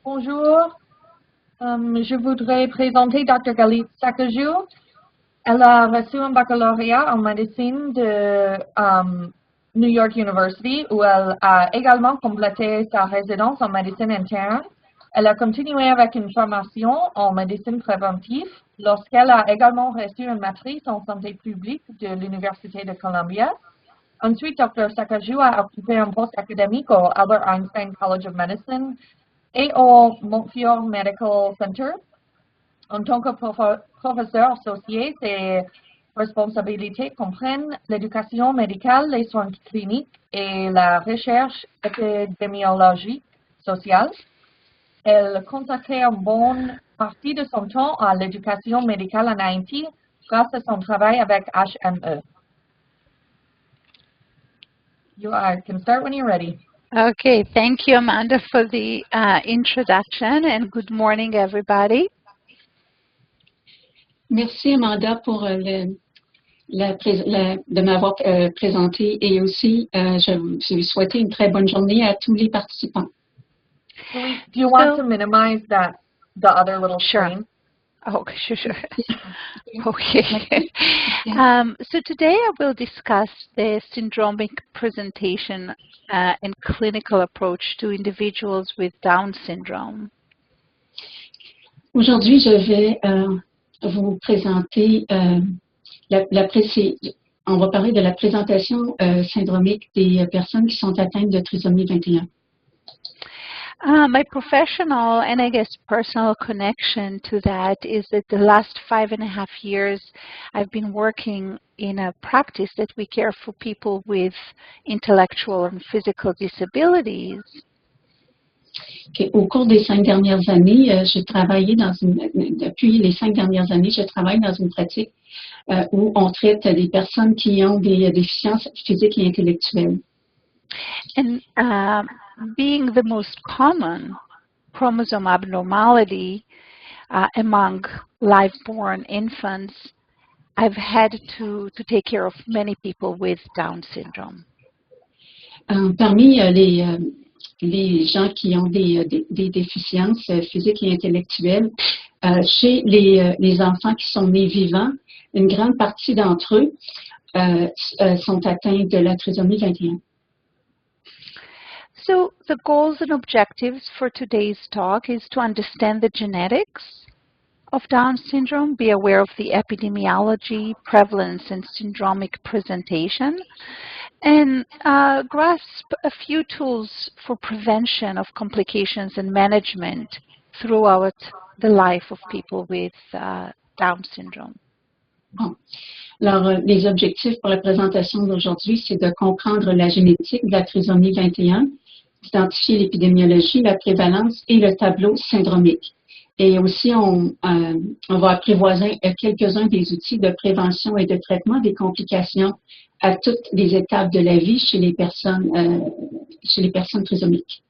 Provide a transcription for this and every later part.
Bonjour, je voudrais présenter Dr. Galit Sacajiu. Elle a reçu un baccalauréat en médecine de New York University où elle a également complété sa résidence en médecine interne. Elle a continué avec une formation en médecine préventive lorsqu'elle a également reçu une maîtrise en santé publique de l'Université de Columbia. Ensuite, Dr. Sacajiu a occupé un poste académique au Albert Einstein College of Medicine et au Montreal Medical Center. En tant que professeur associé, ses responsabilités comprennent l'éducation médicale, les soins cliniques et la recherche épidémiologique sociale. Elle consacrait une bonne partie de son temps à l'éducation médicale en Haïti grâce à son travail avec HME. You can start when you're ready. Okay, thank you, Amanda, for the introduction, and good morning, everybody. Merci, Amanda, pour de m'avoir présenté et aussi je vais souhaiter une très bonne journée à tous les participants. Do you want to minimize the other little screen? Oh, sure. Okay. So today I will discuss the syndromic presentation and clinical approach to individuals with Down syndrome. Aujourd'hui, je vais vous présenter, on va parler de la présentation syndromique des personnes qui sont atteintes de trisomie 21. My professional and I guess personal connection to that is that the last 5.5 years I've been working in a practice that we care for people with intellectual and physical disabilities. Okay. Au cours des 5 dernières années, depuis les 5 dernières années, je travaille dans une pratique où on traite des personnes qui ont des déficiences physiques et intellectuelles. And being the most common chromosome abnormality among live-born infants, I've had to take care of many people with Down syndrome. Parmi les gens qui ont des déficiences physiques et intellectuelles, chez les enfants qui sont nés vivants, une grande partie d'entre eux sont atteints de la trisomie 21. So the goals and objectives for today's talk is to understand the genetics of Down syndrome, be aware of the epidemiology, prevalence, and syndromic presentation, and grasp a few tools for prevention of complications and management throughout the life of people with Down syndrome. Bon. Alors, les objectifs pour la présentation d'aujourd'hui, c'est de comprendre la génétique de la trisomie 21, d'identifier l'épidémiologie, la prévalence et le tableau syndromique. Et aussi, on va apprivoiser quelques-uns des outils de prévention et de traitement des complications à toutes les étapes de la vie chez les personnes trisomiques.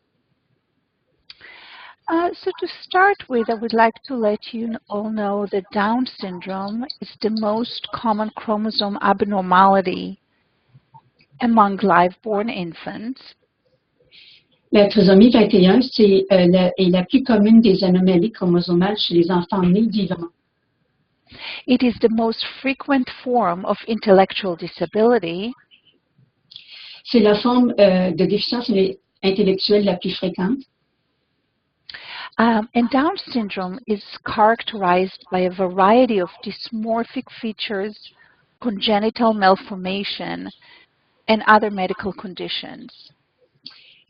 So to start with, I would like to let you all know that Down syndrome is the most common chromosome abnormality among live-born infants. La trisomie 21 est la plus commune des anomalies chromosomales chez les enfants nés vivants. It is the most frequent form of intellectual disability. C'est la forme de déficience intellectuelle la plus fréquente. And Down syndrome is characterized by a variety of dysmorphic features, congenital malformation, and other medical conditions.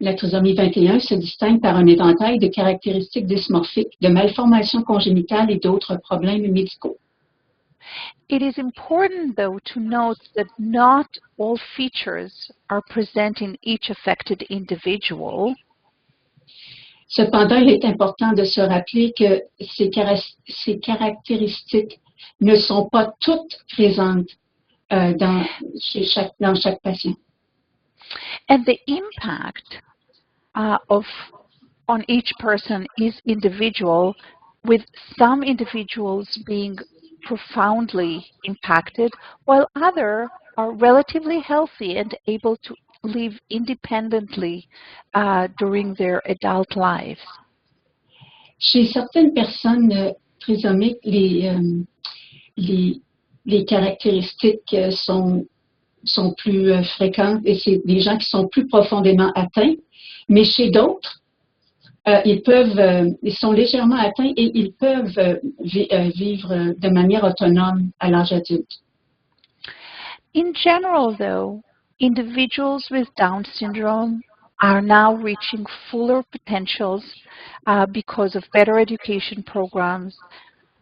La trisomie 21 se distingue par un éventail de caractéristiques dysmorphiques, de malformations congénitales et d'autres problèmes médicaux. It is important, though, to note that not all features are present in each affected individual. Cependant, il est important de se rappeler que ces caractéristiques ne sont pas toutes présentes dans chaque patient. And the impact on each person is individual, with some individuals being profoundly impacted, while others are relatively healthy and able to live independently during their adult lives. Chez certaines personnes trisomiques, les caractéristiques sont plus fréquentes et c'est des gens qui sont plus profondément atteints. Mais chez d'autres, ils sont légèrement atteints et ils peuvent vivre de manière autonome à l'âge adulte. In general, though, individuals with Down syndrome are now reaching fuller potentials because of better education programs,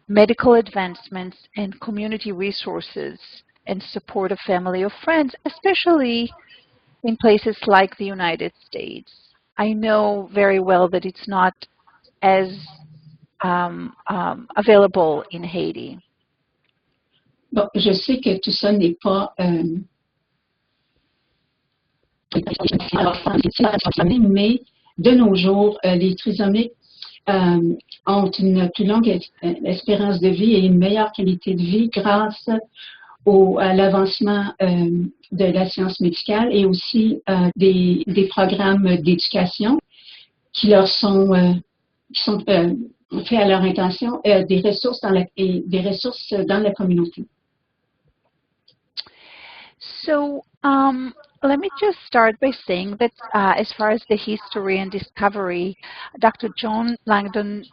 medical advancements, and community resources and support of family or friends, especially in places like the United States. I know very well that it's not as available in Haiti. Bon, je sais que tout ça n'est pas mais de nos jours, les trisomiques ont une plus longue espérance de vie et une meilleure qualité de vie grâce à l'avancement de la science médicale et aussi des programmes d'éducation qui leur sont faits à leur intention, des ressources dans la communauté. So let me just start by saying that as far as the history and discovery, Dr. John Langdon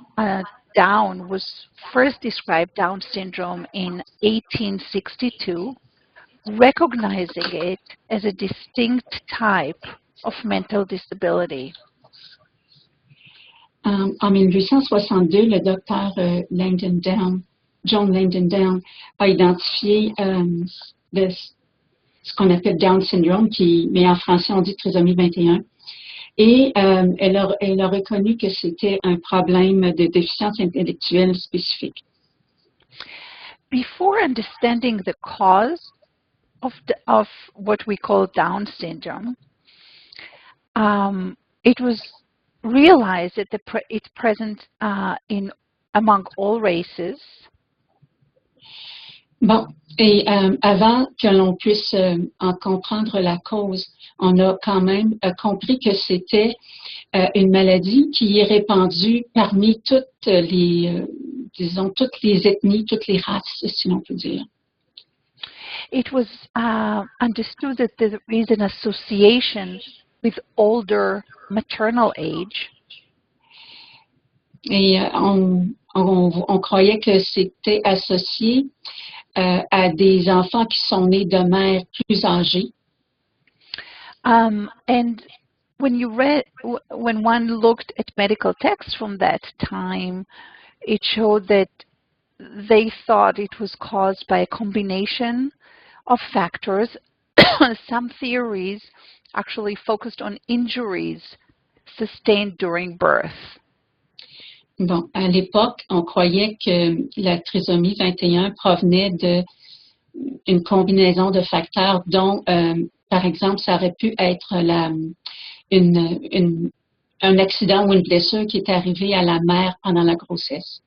Down was first described Down syndrome in 1862, recognizing it as a distinct type of mental disability. En 1862, le docteur John Langdon Down, a identifié ce qu'on appelle Down syndrome, mais en français on dit trisomie 21. Et elle a reconnu que c'était un problème de déficience intellectuelle spécifique. Before understanding the cause of what we call Down syndrome, it was realized that it's present among all races. Bon, et avant que l'on puisse en comprendre la cause, on a quand même compris que c'était une maladie qui est répandue parmi toutes les ethnies, toutes les races, si l'on peut dire. It was understood that there is an association with older maternal age. Et on croyait que c'était associé à des enfants qui sont nés de mères plus âgées. And when one looked at medical texts from that time, it showed that they thought it was caused by a combination of factors. Some theories actually focused on injuries sustained during birth. Bon, à l'époque, on croyait que la trisomie 21 provenait d'une combinaison de facteurs dont, par exemple, ça aurait pu être un accident ou une blessure qui est arrivée à la mère pendant la grossesse.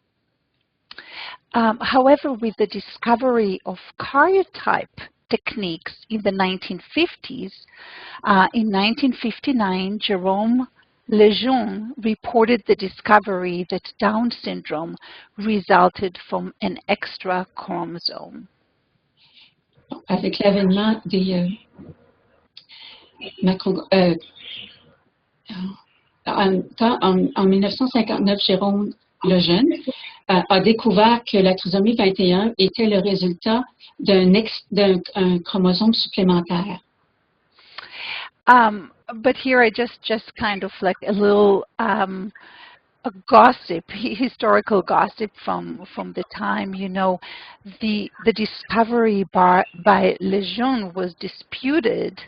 However, with the discovery of karyotype techniques in the 1950s, in 1959, Jerome Lejeune reported the discovery that Down syndrome resulted from an extra chromosome. Avec l'avènement des en 1959, Jérôme Lejeune a découvert que la trisomie 21 était le résultat d'un chromosome supplémentaire. But here I just kind of like a little a gossip, historical gossip from the time. You know, the discovery by Lejeune was disputed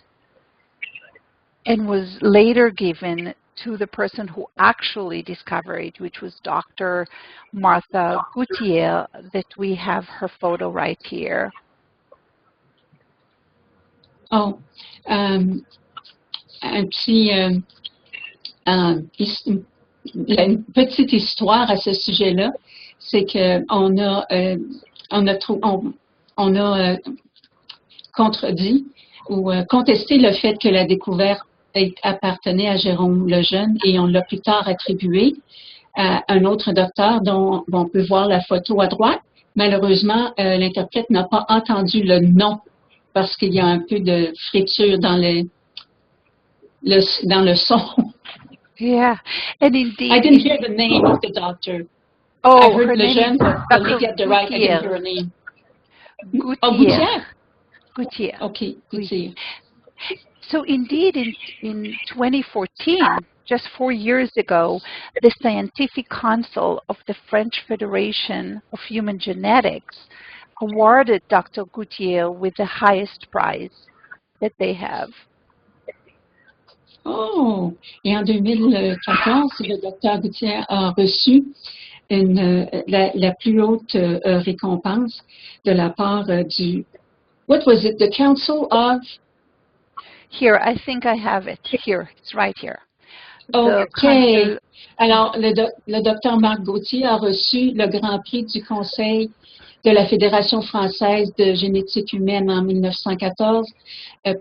and was later given to the person who actually discovered it, which was Dr. Martha Gutierrez, that we have her photo right here. Oh, une petite histoire à ce sujet-là, c'est que on a contredit ou contesté le fait que la découverte appartenait à Jérôme Lejeune et on l'a plus tard attribué à un autre docteur dont on peut voir la photo à droite. Malheureusement, l'interprète n'a pas entendu le nom parce qu'il y a un peu de friture dans dans le son. Yeah, and indeed. I didn't hear the name of the doctor. I Oh, heard her le name jeune, is but let me get the right. I didn't hear her name. Oh, Gutierrez. Gutierrez. Okay, Gutierrez. So indeed, in 2014, just 4 years ago, the Scientific Council of the French Federation of Human Genetics awarded Dr. Gutierrez with the highest prize that they have. Oh, et en 2014, le docteur Gutierrez a reçu la plus haute récompense de la part du, what was it, the Council of? Here, I think I have it. Here, it's right here. OK. Alors, le docteur Marc Gauthier a reçu le Grand Prix du Conseil de la Fédération française de génétique humaine en 1914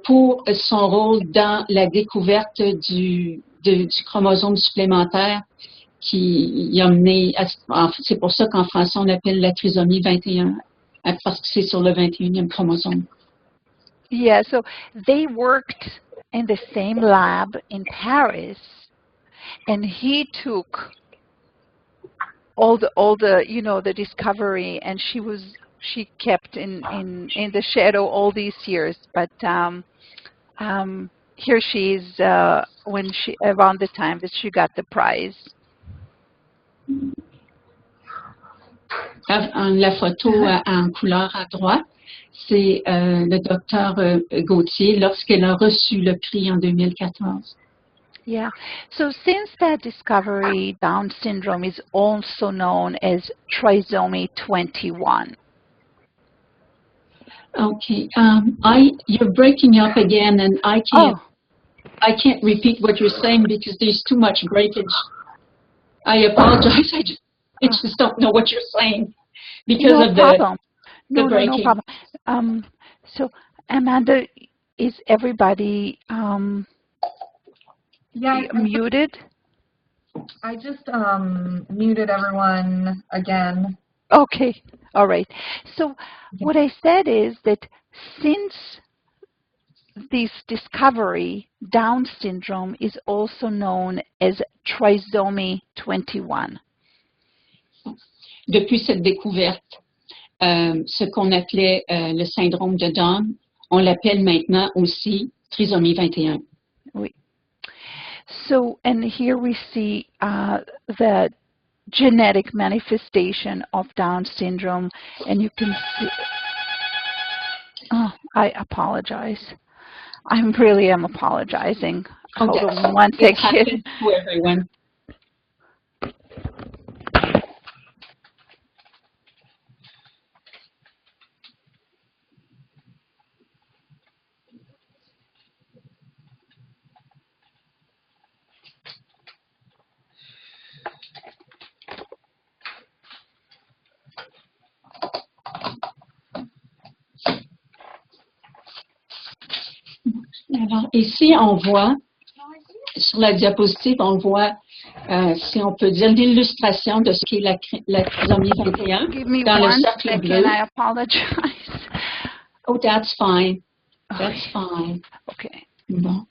pour son rôle dans la découverte du chromosome supplémentaire qui a mené, c'est pour ça qu'en français on l'appelle la trisomie 21, parce que c'est sur le 21e chromosome. Yeah, so they worked in the same lab in Paris, and he took all the you know, the discovery, and she kept in the shadow all these years. But here she is when she around the time that she got the prize. La photo en couleur à droite, c'est le docteur Gauthier lorsqu'elle a reçu le prix en 2014. Yeah. So since that discovery, Down syndrome is also known as trisomy 21. Okay. You're breaking up again, and I can't repeat what you're saying because there's too much breakage. I apologize. I just don't know what you're saying because of the breaking. No problem. So Amanda, is everybody muted? I just muted everyone again. Okay, all right. So what I said is that since this discovery, Down syndrome is also known as trisomy 21. Depuis cette découverte, ce qu'on appelait le syndrome de Down, on l'appelle maintenant aussi trisomie 21. Oui. So, and here we see the genetic manifestation of Down syndrome, and you can see, oh, I apologize. I really am apologizing. Hold on one second. To everyone. Alors, ici, on voit, sur la diapositive, on voit, si on peut dire, l'illustration de ce qu'est la trisomie 21 dans le cercle bleu. I apologize. Oh, that's fine. That's fine. Okay. Bon.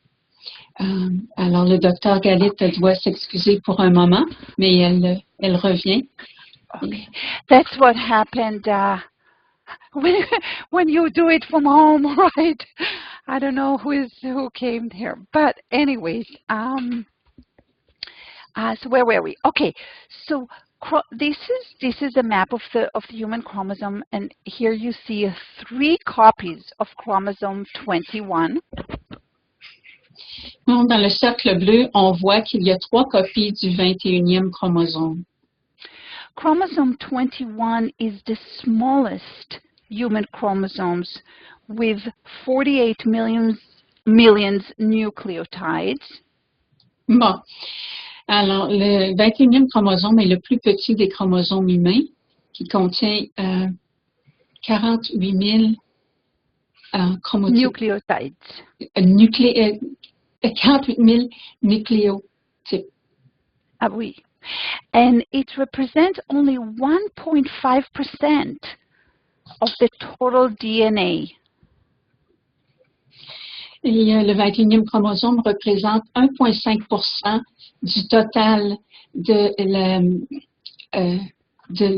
Alors, le docteur Galit doit s'excuser pour un moment, mais elle revient. Okay. That's what happened when you do it from home, right? I don't know who came here, but anyways, so where were we? Okay, so this is a map of the human chromosome, and here you see 3 copies of chromosome 21. Dans le cercle bleu, on voit qu'il y a 3 copies du 21e chromosome. Chromosome 21 is the smallest human chromosomes with 48 millions nucleotides. Bon. Alors, le 21e chromosome est le plus petit des chromosomes humains, qui contient 48 000 chromotypes. Nucleotides. 48 000 nucléotypes. Ah oui. And it represents only 1.5% of the total DNA. Et le 21e chromosome représente 1,5% du total de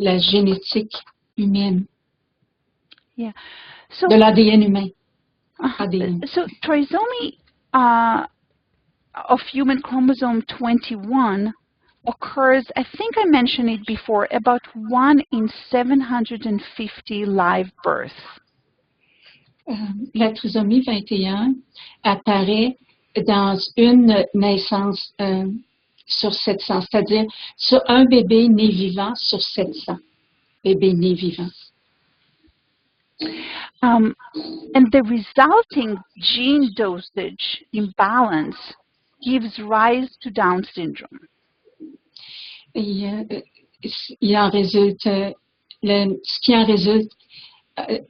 la génétique humaine, Yeah. So, de l'ADN humain. ADN. So trisomy of human chromosome 21 occurs, I think I mentioned it before, about 1 in 750 live births. La trisomie 21 apparaît dans une naissance sur 700, c'est-à-dire sur un bébé né vivant sur 700 bébés nés vivants. And the resulting gene dosage imbalance gives rise to Down syndrome. Et, il en résulte, ce qui en résulte,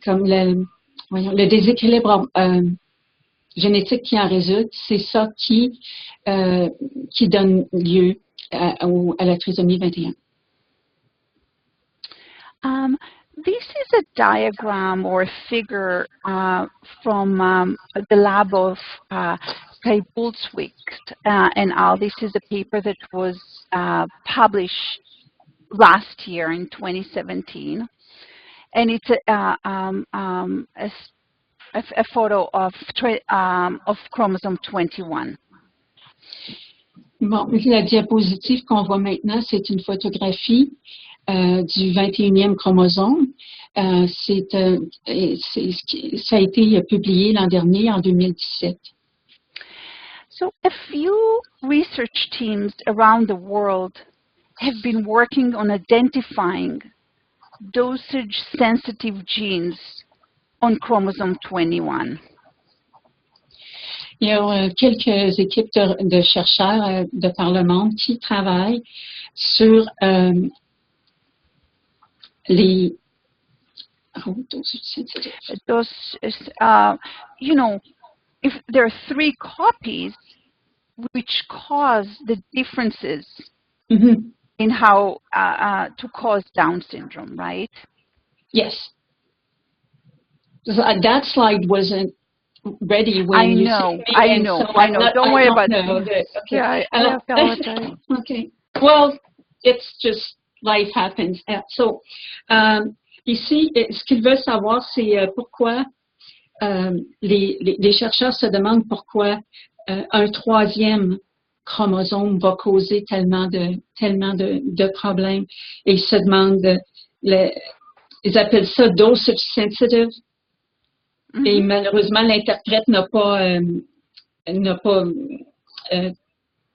comme le déséquilibre génétique qui en résulte, c'est ça qui donne lieu à la trisomie 21. This is a diagram or a figure from the lab of Kai Bulzwicht and al. This is a paper that was published last year in 2017. And it's a photo of chromosome 21. Bon, la diapositive qu'on voit maintenant, c'est une photographie du 21e chromosome. Ça a été publié l'an dernier, en 2017. So a few research teams around the world have been working on identifying dosage-sensitive genes on chromosome 21. Il y a quelques équipes de chercheurs de par le monde qui travaillent sur les if there are 3 copies which cause the differences in how to cause Down syndrome, right? Yes. That slide wasn't ready when you said me. I know. Don't worry about it. Okay. Yeah, I apologize. Okay. Well, it's just life happens. So, ici, ce qu'ils veulent savoir, c'est pourquoi les chercheurs se demandent pourquoi un 3e chromosome va causer tellement de problèmes. Et ils se demandent, ils appellent ça dosage sensitive. Et malheureusement, l'interprète n'a pas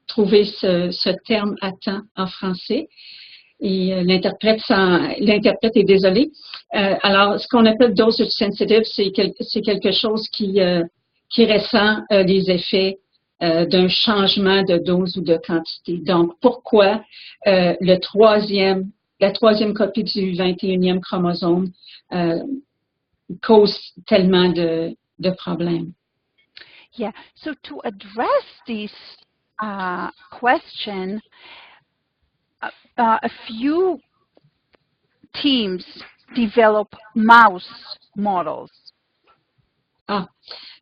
trouvé ce terme à temps en français. Et l'interprète est désolé. Alors, ce qu'on appelle dosage sensitive, c'est quelque chose qui ressent les effets d'un changement de dose ou de quantité. Donc, pourquoi la troisième copie du 21e chromosome cause tellement de problèmes? Yeah. So to address this question, a few teams develop mouse models.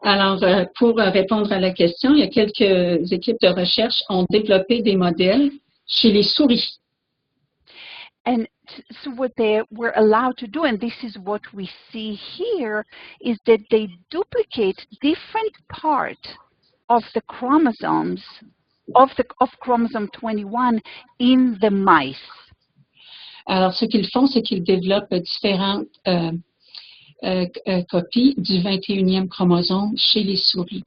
Alors, pour répondre à la question, il y a quelques équipes de recherche ont développé des modèles chez les souris. And so what they were allowed to do, and this is what we see here, is that they duplicate different parts of the chromosomes of chromosome 21 in the mice. Alors, ce qu'ils font, c'est qu'ils développent différentes copies du 21e chromosome chez les souris.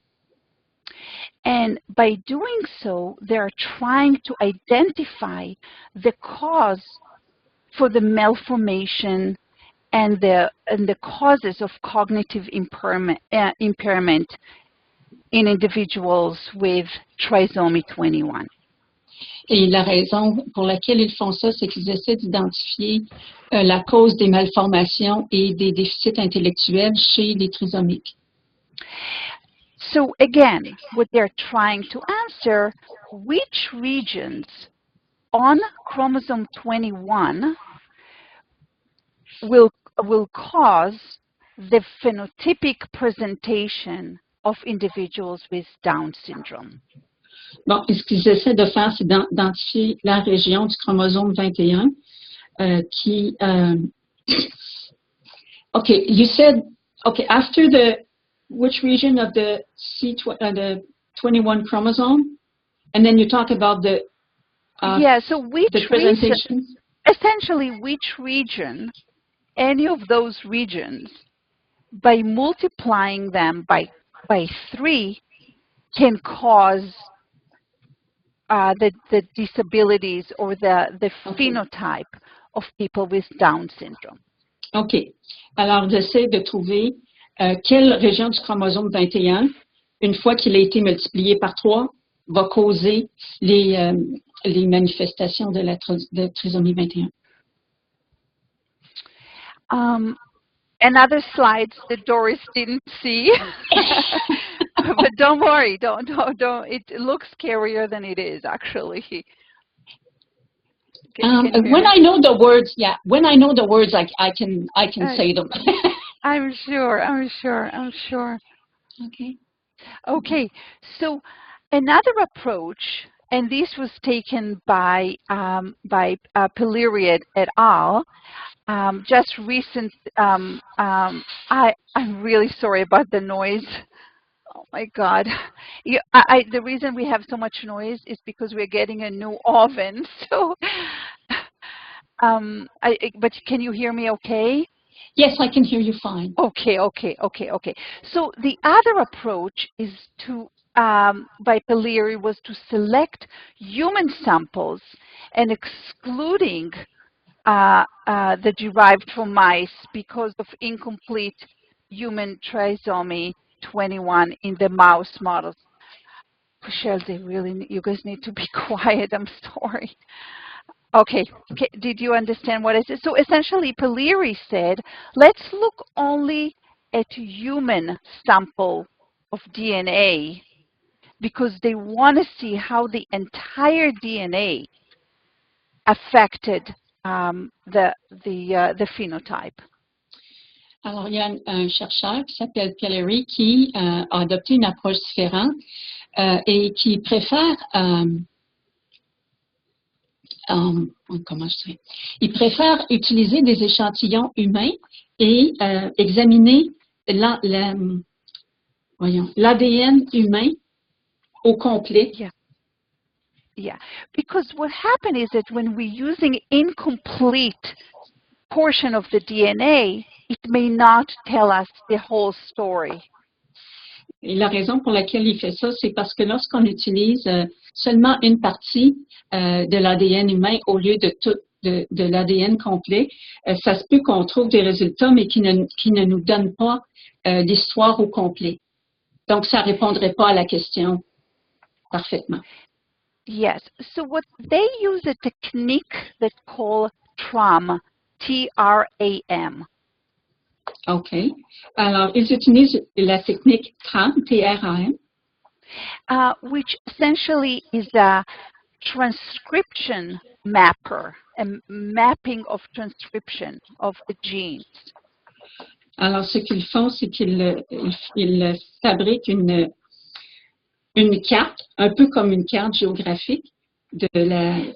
And by doing so, they are trying to identify the cause for the malformation and the causes of cognitive impairment in individuals with trisomy 21. Et la raison pour laquelle ils font ça, c'est qu'ils essaient d'identifier la cause des malformations et des déficits intellectuels chez les trisomiques. So again, what they're trying to answer, which regions on chromosome 21 will cause the phenotypic presentation of individuals with Down syndrome. Bon, et ce qu'ils essaient de faire, c'est d'identifier la région du chromosome 21 qui... okay, you said, okay, after which region of the the 21 chromosome? And then you talk about the... yeah, so which the presentation? region, essentially which region, any of those regions, by multiplying them by 3 can cause the disabilities or the phenotype of people with Down syndrome. OK. Alors, j'essaie de trouver quelle région du chromosome 21, une fois qu'il a été multiplié par 3, va causer les manifestations de la trisomie 21. Another slide that Doris didn't see, but don't worry, don't. It looks scarier than it is actually. When I know the words, when I know the words, I can say them. I'm sure. Okay. So another approach, and this was taken by Pelleri et al. Just recent. I'm really sorry about the noise. Oh my God! The reason we have so much noise is because we're getting a new oven. So, but can you hear me okay? Yes, I can hear you fine. Okay. So the other approach is to, by Pelleri, was to select human samples and excluding the derived from mice because of incomplete human trisomy 21 in the mouse models. Michelle, you guys need to be quiet. I'm sorry. Okay, did you understand what I said? So essentially, Pelleri said, let's look only at human sample of DNA because they want to see how the entire DNA affected the phenotype. Alors, il y a un chercheur qui s'appelle Pelleri qui a adopté une approche différente et qui préfère, comment je dirais, il préfère utiliser des échantillons humains et examiner l'ADN humain au complet. Yeah, because what happened is that when we're using incomplete portion of the DNA, it may not tell us the whole story. Et la raison pour laquelle il fait ça, c'est parce que lorsqu'on utilise seulement une partie de l'ADN humain au lieu de l'ADN complet, ça se peut qu'on trouve des résultats, mais qui ne nous donnent pas l'histoire au complet. Donc, ça ne répondrait pas à la question parfaitement. Yes. So what they use a technique that's called TRAM, T-R-A-M. OK. Alors, ils utilisent la technique TRAM, T-R-A-M. Which essentially is a transcription mapper, a mapping of transcription of the genes. Alors, ce qu'ils font, c'est qu'ils fabriquent une carte, un peu comme une carte géographique de l'ADN.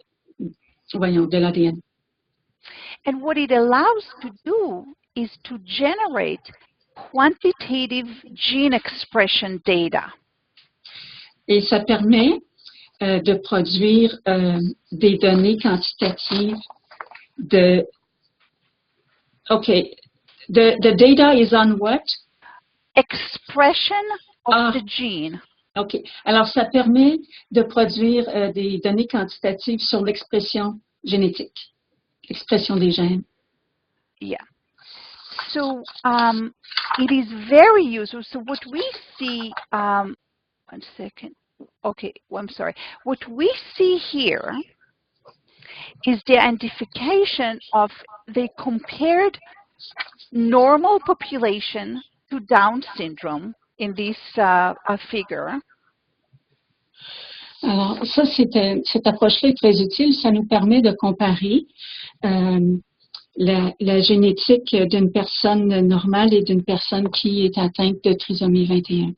And what it allows to do is to generate quantitative gene expression data. Et ça permet de produire des données quantitatives de... OK. The data is on what? Expression of the gene. OK. Alors, ça permet de produire des données quantitatives sur l'expression génétique, l'expression des gènes. Yeah. So it is very useful. So what we see, 1 second. Okay, well, I'm sorry. What we see here is the identification of the compared normal population to Down syndrome in this figure. Alors, ça, cette approche-là est très utile. Ça nous permet de comparer la génétique d'une personne normale et d'une personne qui est atteinte de trisomie 21.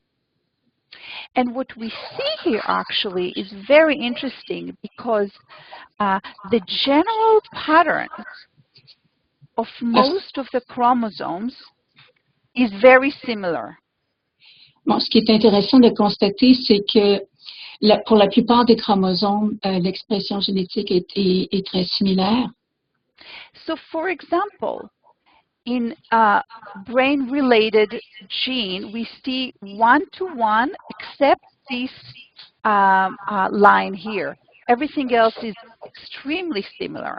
And what we see here actually is very interesting because the general pattern of most of the chromosomes is very similar. Bon, ce qui est intéressant de constater, c'est que pour la plupart des chromosomes, l'expression génétique est très similaire. So, for example, in brain-related gene, we see one-to-one except this line here. Everything else is extremely similar.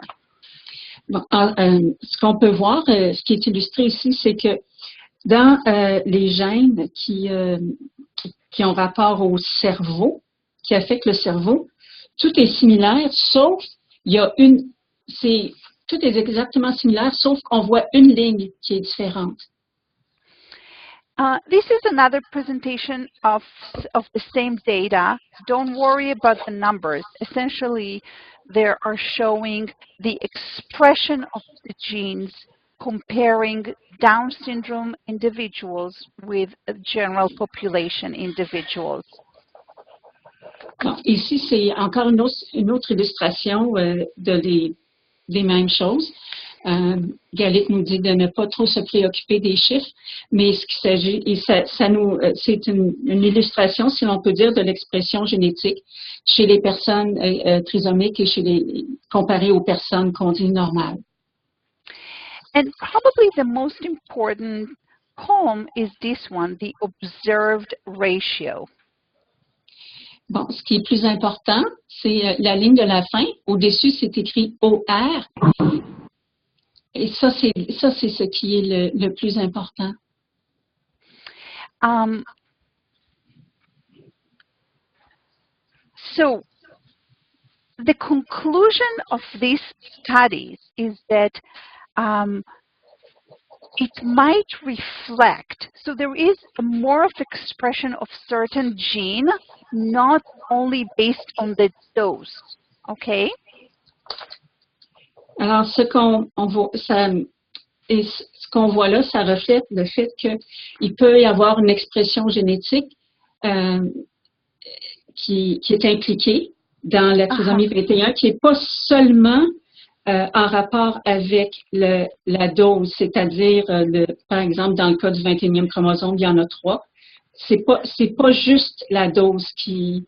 Bon, ce qu'on peut voir, ce qui est illustré ici, c'est que dans les gènes qui ont rapport au cerveau, qui affectent le cerveau, tout est similaire, sauf il y a tout est exactement similaire, sauf qu'on voit une ligne qui est différente. This is another presentation of the same data. Don't worry about the numbers. Essentially, they are showing the expression of the genes comparing Down syndrome individuals with general population individuals. Bon, ici, c'est encore une autre illustration des mêmes choses. Galit nous dit de ne pas trop se préoccuper des chiffres, mais ce qu'il s'agit, c'est une illustration, si l'on peut dire, de l'expression génétique chez les personnes trisomiques et comparées aux personnes qu'on dit normales. And probably the most important column is this one, the observed ratio. Bon, ce qui est plus important, c'est la ligne de la fin. Au-dessus, c'est écrit OR. Et ça, c'est ce qui est le plus important. So, the conclusion of these studies is that it might reflect, so there is more of expression of certain gene, not only based on the dose, okay? Alors, ce qu'on voit là, ça reflète le fait qu'il peut y avoir une expression génétique qui est impliquée dans la trisomie 21, qui n'est pas seulement en rapport avec la dose, c'est-à-dire, par exemple, dans le cas du 21e chromosome, il y en a 3. C'est pas juste la dose qui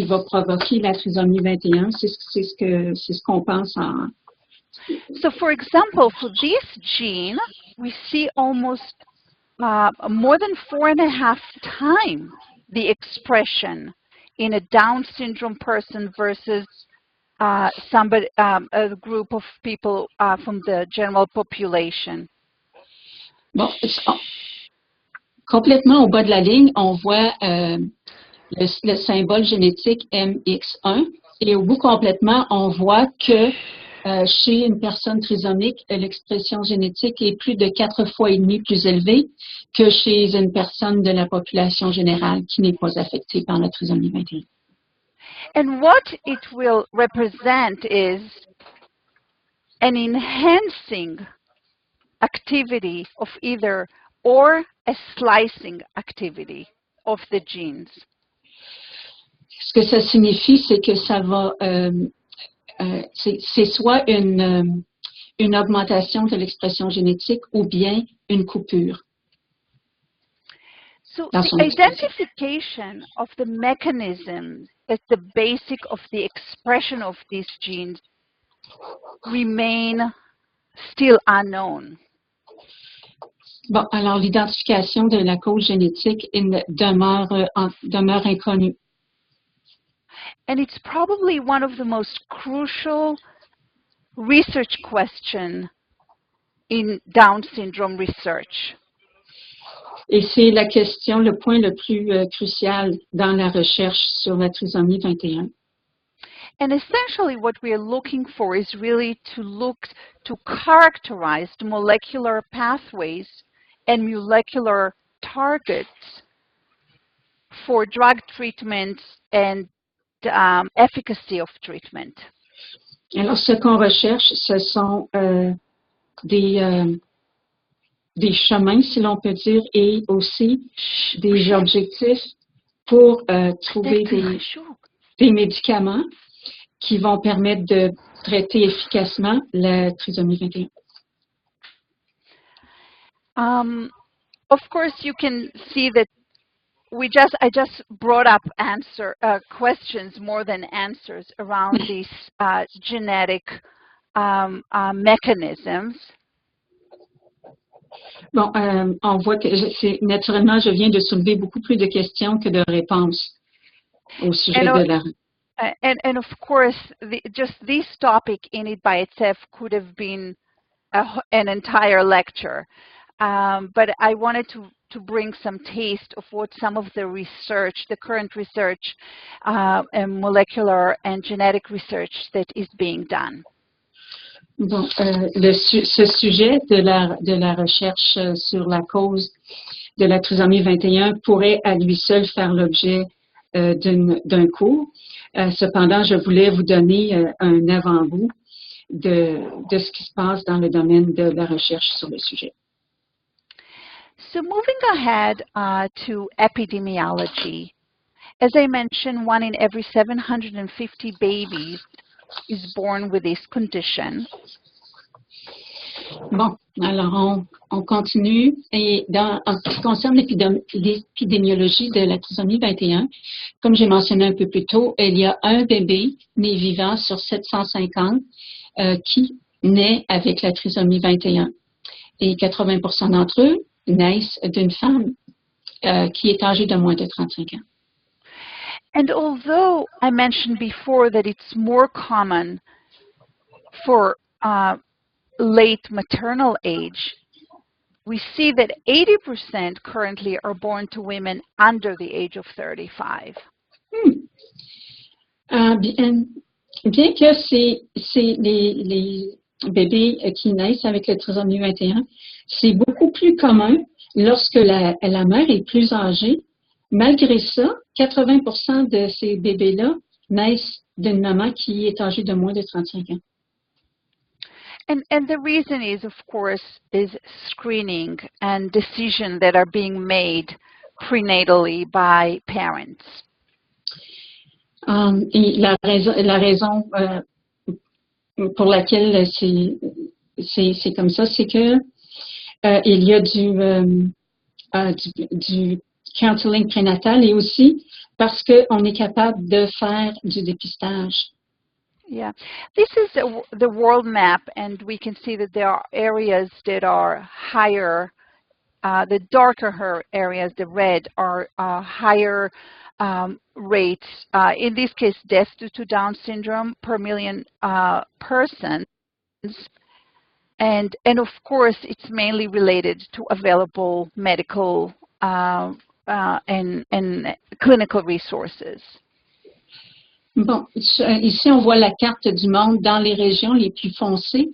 va provoquer la trisomie 21, c'est ce qu'on pense en... So, for example, for this gene, we see almost more than 4.5 times the expression in a Down syndrome person versus a group of people from the general population. Bon, complètement au bas de la ligne, on voit le symbole génétique MX1 et au bout complètement, on voit que chez une personne trisomique, l'expression génétique est plus de 4 fois et demi plus élevée que chez une personne de la population générale qui n'est pas affectée par la trisomie 21. And what it will represent is an enhancing activity of either or a slicing activity of the genes. Ce que ça signifie, c'est que ça va, c'est soit une augmentation de l'expression génétique ou bien une coupure. So the identification of the mechanisms at the basic of the expression of these genes remain still unknown. Bon, alors l'identification de la cause génétique demeure inconnue. And it's probably one of the most crucial research questions in Down syndrome research. Et c'est la question, le point le plus crucial dans la recherche sur la trisomie 21. And essentially what we are looking for is really to characterize the molecular pathways and molecular targets for drug treatments and efficacy of treatment? Alors, ce qu'on recherche, ce sont des chemins, si l'on peut dire, et aussi des objectifs pour trouver des médicaments qui vont permettre de traiter efficacement la trisomie 21. Of course, you can see that I just brought up questions more than answers around these genetic mechanisms. Bon, on voit que naturellement, je viens de soulever beaucoup plus de questions que de réponses au sujet de la... And of course, just this topic in it by itself could have been an entire lecture. But I wanted to bring some taste of what some of the research, the current research, and molecular and genetic research that is being done. Bon, ce sujet de la recherche sur la cause de la trisomie 21 pourrait à lui seul faire l'objet d'un cours. Cependant, je voulais vous donner un avant-goût de ce qui se passe dans le domaine de la recherche sur le sujet. So moving ahead to epidemiology, as I mentioned, 1 in every 750 babies is born with this condition. Bon, alors on continue. Et en ce qui concerne l'épidémiologie de la trisomie 21, comme j'ai mentionné un peu plus tôt, il y a un bébé né vivant sur 750 qui naît avec la trisomie 21. Et 80% d'entre eux naissent d'une femme qui est âgée de moins de 35 ans. And although I mentioned before that it's more common for late maternal age, we see that 80% currently are born to women under the age of 35. Bien que c'est les bébés qui naissent avec la trisomie 21, c'est beaucoup plus commun lorsque la mère est plus âgée. Malgré ça, 80% de ces bébés-là naissent d'une maman qui est âgée de moins de 35 ans. And the reason is, of course, is screening and decisions that are being made prenatally by parents. Et la raison pour laquelle c'est comme ça, c'est que il y a du counseling prénatal et aussi parce qu'on est capable de faire du dépistage. Yeah, this is the world map, and we can see that there are areas that are higher, the darker areas, the red, are higher rates, in this case, deaths due to Down syndrome per million persons. And of course, it's mainly related to available medical and clinical resources. Bon, ici, on voit la carte du monde dans les régions les plus foncées.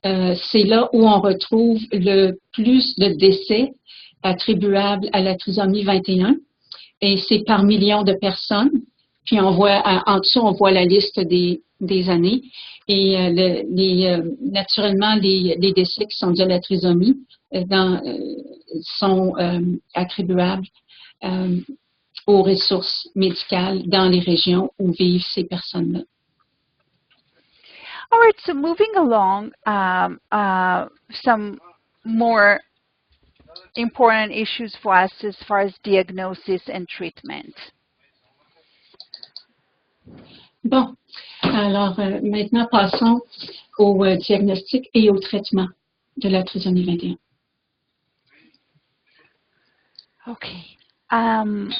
C'est là où on retrouve le plus de décès attribuables à la trisomie 21. Et c'est par millions de personnes. Puis on voit, en dessous, on voit la liste des années. Et naturellement, les décès qui sont dus à la trisomie sont attribuables aux ressources médicales dans les régions où vivent ces personnes-là. All right, so moving along, some more important issues for us as far as diagnosis and treatment. Bon, alors maintenant passons au diagnostic et au traitement de la trisomie 21. Okay. I'm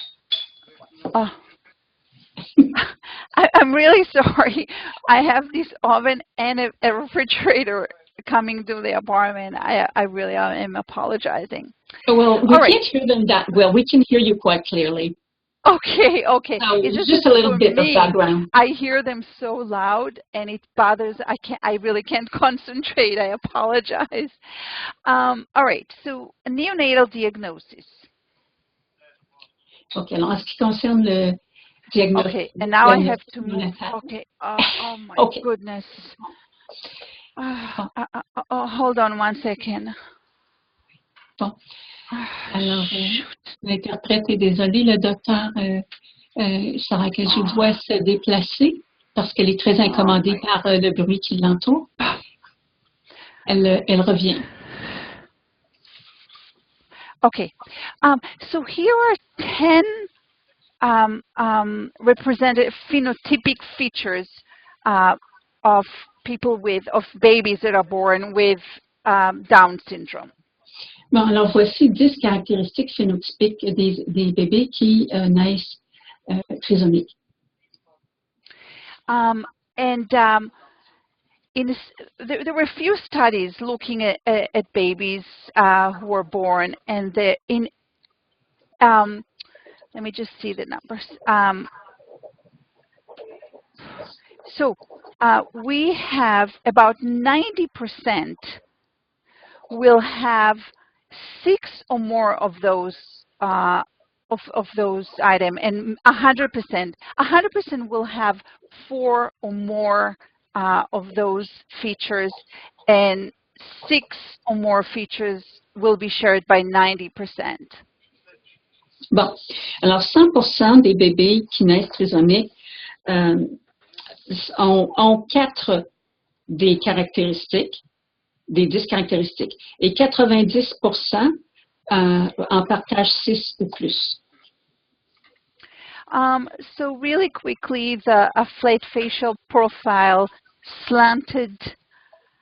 really sorry. I have this oven and a refrigerator coming to the apartment. I really am apologizing. Well, we can't hear them that well. We can hear you quite clearly. Okay. So it's just a little bit of background. I hear them so loud, and it bothers. I really can't concentrate. I apologize. All right. So neonatal diagnosis. OK. Alors, en ce qui concerne diagnostic. Okay, and now I have to move. néonatal. Okay, oh my OK. goodness. Hold on one second. Bon. Alors, l'interprète est désolée, le docteur Sacajiu doit se déplacer parce qu'elle est très incommodée par le bruit qui l'entoure. Elle revient. Okay, so here are 10 representative phenotypic features of people of babies that are born with Down syndrome. Bon, alors voici 10 caractéristiques phénotypiques des bébés qui naissent trisomiques. There were a few studies looking at babies who were born, and let me just see the numbers. We have about 90% will have 6 or more of those items, and 100% will have 4 or more of those features, and 6 or more features will be shared by 90%. Bon, alors 100% des bébés qui naissent trisomiques ont 4 des caractéristiques, des 10 caractéristiques, et 90% en partagent 6 ou plus. So really quickly, a flat facial profile, slanted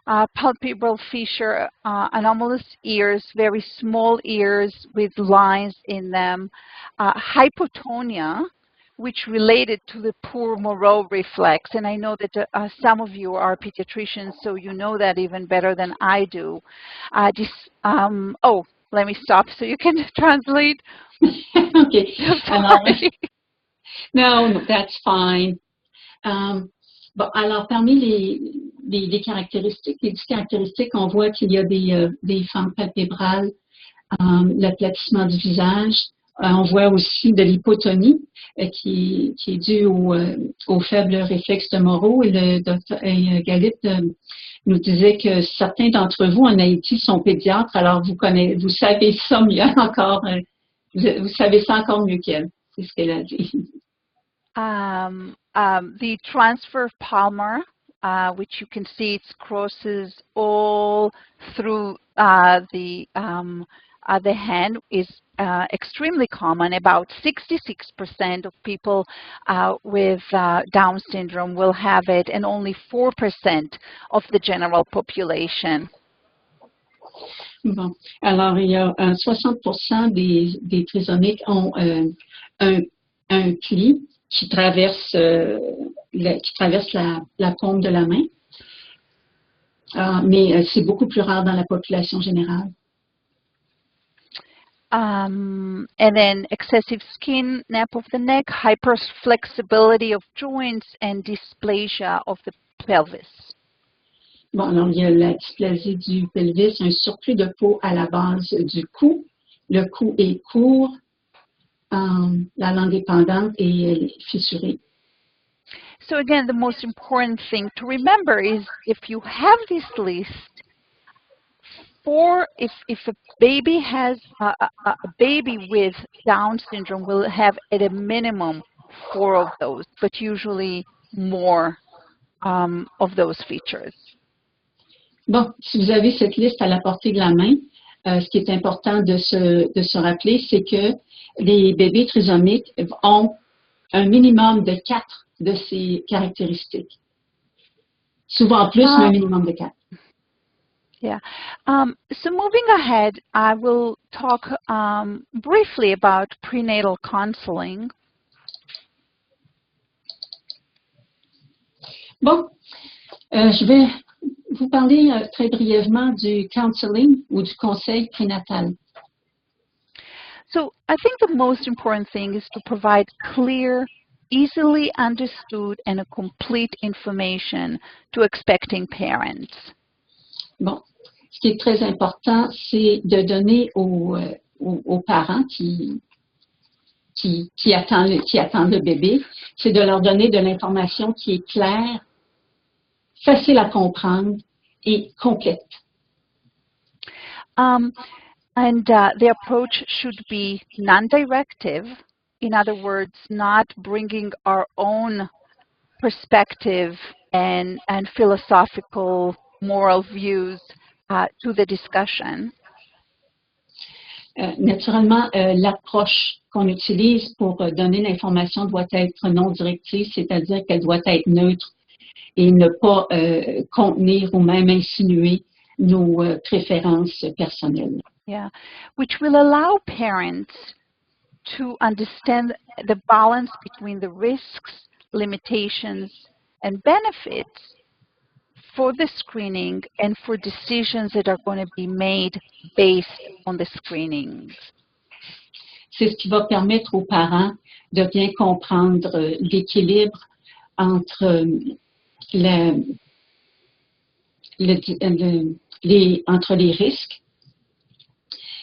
palpebral fissure, anomalous ears, very small ears with lines in them, hypotonia, which related to the poor Moreau reflex. And I know that some of you are pediatricians, so you know that even better than I do. Oh, let me stop so you can translate. Okay. No, that's fine. Bon, alors, parmi les caractéristiques, les 10 caractéristiques, on voit qu'il y a des fentes palpébrales, l'aplatissement du visage. On voit aussi de l'hypotonie qui est due au faible réflexe de Moreau. Et le docteur Galit nous disait que certains d'entre vous en Haïti sont pédiatres, alors vous savez ça mieux encore, vous savez ça encore mieux qu'elle. C'est ce qu'elle a dit. The transfer palmar, which you can see it crosses all through the hand, is extremely common. About 66% of people with Down syndrome will have it, and only 4% of the general population. Bon, alors il y a 60% des trisomiques ont un pli qui traverse la paume de la main, mais c'est beaucoup plus rare dans la population générale. And then excessive skin, nape of the neck, hyperflexibility of joints, and dysplasia of the pelvis. Bon, alors il y a la dysplasie du pelvis, un surplus de peau à la base du cou. Le cou est court, la langue est pendante et elle est fissurée. So again, the most important thing to remember is if you have this list, if a baby has a baby with Down syndrome will have at a minimum 4 of those, but usually more of those features. Bon, si vous avez cette liste à la portée de la main, ce qui est important de se rappeler, c'est que les bébés trisomiques ont un minimum de 4 de ces caractéristiques. Souvent plus, mais un minimum de 4. Yeah. So moving ahead, I will talk briefly about prenatal counseling. Bon, je vais vous parler très brièvement du counseling ou du conseil prénatal. So I think the most important thing is to provide clear, easily understood, and a complete information to expecting parents. Bon, ce qui est très important, c'est de donner aux parents qui attend le bébé, c'est de leur donner de l'information qui est claire, facile à comprendre et complète. And the approach should be non-directive. In other words, not bringing our own perspective and philosophical, moral views to the discussion. Naturellement, l'approche qu'on utilise pour donner l'information doit être non directive, c'est-à-dire qu'elle doit être neutre et ne pas contenir ou même insinuer nos préférences personnelles. Yeah, which will allow parents to understand the balance between the risks, limitations, and benefits for the screening and for decisions that are going to be made based on the screenings. C'est ce qui va permettre aux parents de bien comprendre l'équilibre entre entre les risques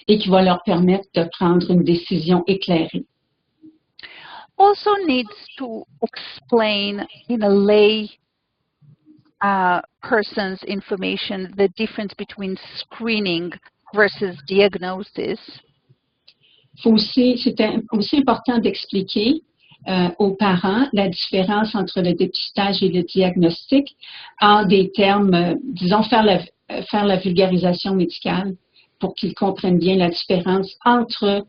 et qui va leur permettre de prendre une décision éclairée. Also needs to explain in a lay person's information the difference between screening versus diagnosis. C'est aussi important d'expliquer aux parents la différence entre le dépistage et le diagnostic en des termes, disons, faire la vulgarisation médicale pour qu'ils comprennent bien la différence entre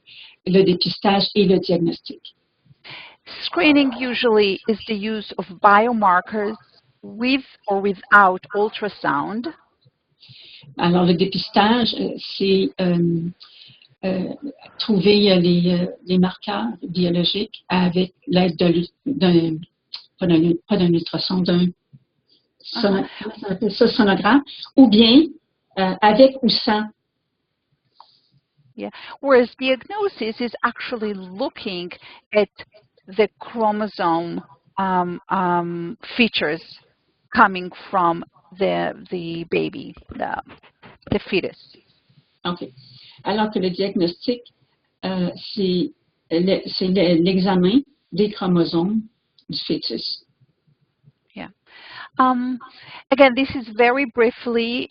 le dépistage et le diagnostic. Screening usually is the use of biomarkers with or without ultrasound. Alors, le dépistage, c'est trouver les marqueurs biologiques avec l'aide pas d'un ultrason, d'un sonographe, ou bien avec ou sans. Yeah. Whereas diagnosis is actually looking at the chromosome features coming from the baby, the fetus. OK. Alors que le diagnostic, c'est l'examen des chromosomes du fœtus. Yeah. Again, this is very briefly.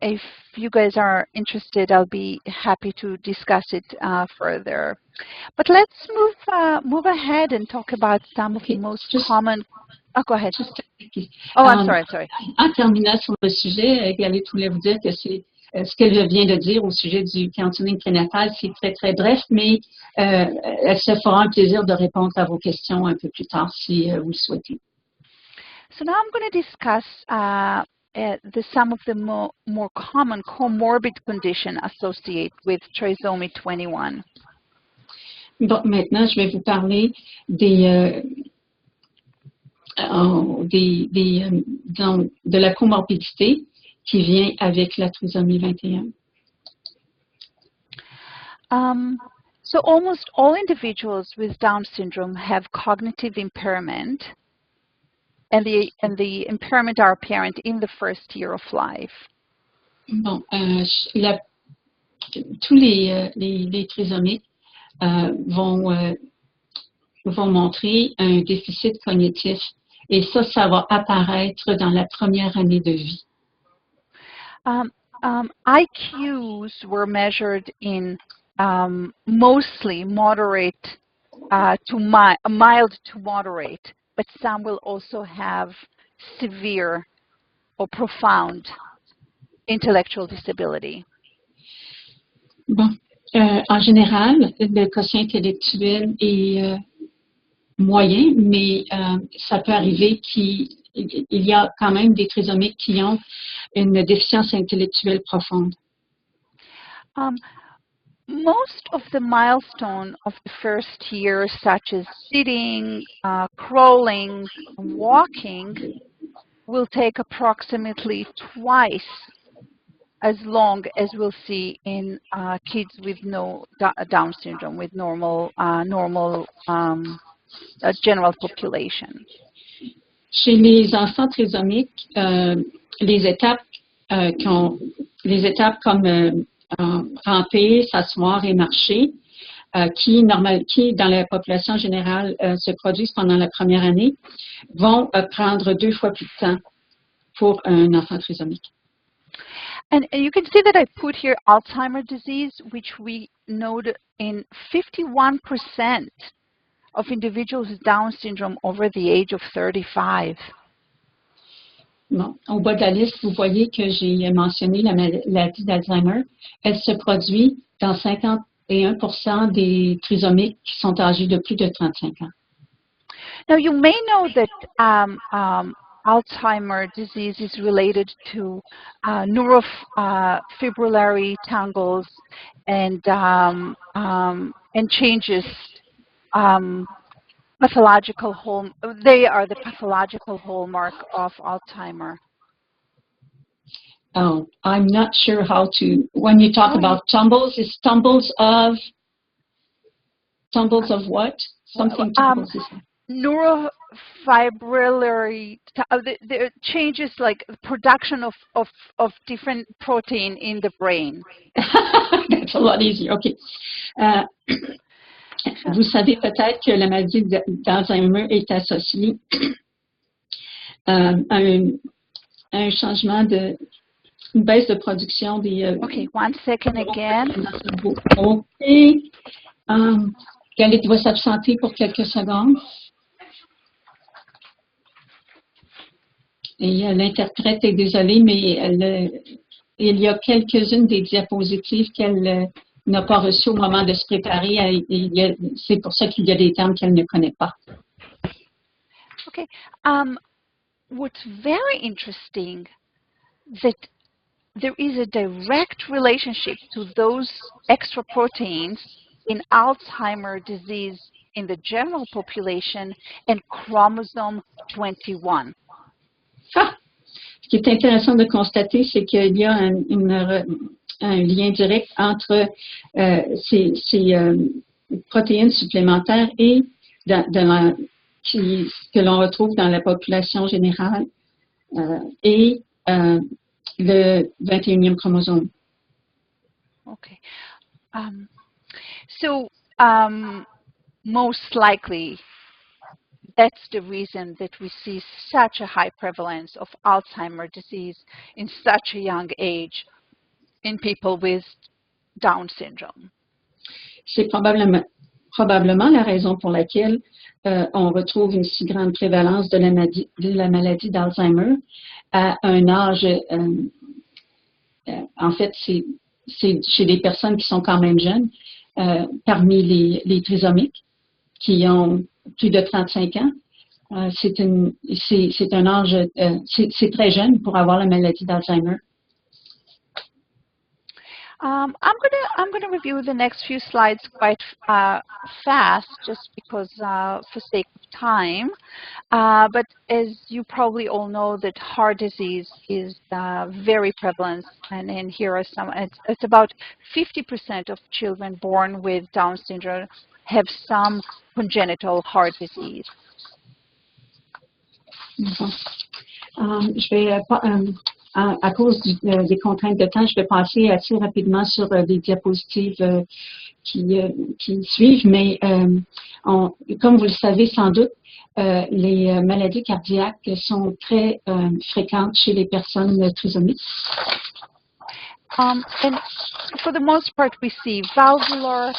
If you guys are interested, I'll be happy to discuss it further. But let's move ahead and talk about some of the most common. Oh, go ahead. Oh, I'm sorry. En terminant sur le sujet, Galit voulait vous dire que c'est ce qu'elle vient de dire au sujet du counseling prénatal, c'est très, très bref, mais elle se fera un plaisir de répondre à vos questions un peu plus tard si vous le souhaitez. So now I'm going to discuss some of the more common comorbid conditions associated with trisomy 21. Donc maintenant, je vais vous parler de la comorbidité qui vient avec la trisomie 21. So almost all individuals with Down syndrome have cognitive impairment, and the impairment are apparent in the first year of life. Bon, tous les trisomiques vont montrer un déficit cognitif, et ça va apparaître dans la première année de vie. IQs were measured in mostly moderate to mild to moderate, but some will also have severe or profound intellectual disability. Bon, en général, le quotient intellectuel est moyen, mais ça peut arriver qu'il y a quand même des trisomiques qui ont une déficience intellectuelle profonde. Most of the milestones of the first year, such as sitting, crawling, walking, will take approximately twice as long as we'll see in kids with no Down syndrome, with normal general population. Chez les enfants trisomiques, les étapes comme ramper, s'asseoir et marcher qui, dans la population générale, se produisent pendant la première année, vont prendre 2 fois plus de temps pour un enfant trisomique. And you can see that I put here Alzheimer's disease, which we note in 51% of individuals with Down syndrome over the age of 35. Bon, au bas de la liste, vous voyez que j'ai mentionné la maladie d'Alzheimer. Elle se produit dans 51% des trisomiques qui sont âgés de plus de 35 ans. Now, you may know that Alzheimer's disease is related to neurofibrillary tangles and changes. They are the pathological hallmark of Alzheimer. Oh, I'm not sure how to, when you talk about tumbles, it's tumbles of what? Something tumbles is neurofibrillary the changes like production of different protein in the brain. That's a lot easier. Okay. Vous savez peut-être que la maladie d'Alzheimer est associée à un changement une baisse de production des... Okay, 1 second again. OK. Galit va s'absenter pour quelques secondes. Et l'interprète est désolée, mais il y a quelques-unes des diapositives qu'elle n'a pas reçues au moment de se préparer. C'est pour ça qu'il y a des termes qu'elle ne connaît pas. Okay. What's very interesting that there is a direct relationship to those extra proteins in Alzheimer's disease in the general population and chromosome 21. Ah! Ce qui est intéressant de constater, c'est qu'il y a un lien direct entre ces protéines supplémentaires et que l'on retrouve dans la population générale et le 21e chromosome. Okay. Most likely, that's the reason that we see such a high prevalence of Alzheimer's disease in such a young age in people with Down syndrome. C'est probablement la raison pour laquelle on retrouve une si grande prévalence de la maladie d'Alzheimer à un âge, en fait, c'est chez des personnes qui sont quand même jeunes, parmi les trisomiques qui ont plus de 35 ans. C'est un âge, c'est très jeune pour avoir la maladie d'Alzheimer. I'm gonna review the next few slides quite fast, just because for sake of time. But as you probably all know, that heart disease is very prevalent, and here are some. It's about 50% of children born with Down syndrome have some congenital heart disease. Je vais à cause des contraintes de temps, je vais passer assez rapidement sur les diapositives qui suivent, mais comme vous le savez sans doute, les maladies cardiaques sont très fréquentes chez les personnes trisomiques. And for the most part, we see valvular,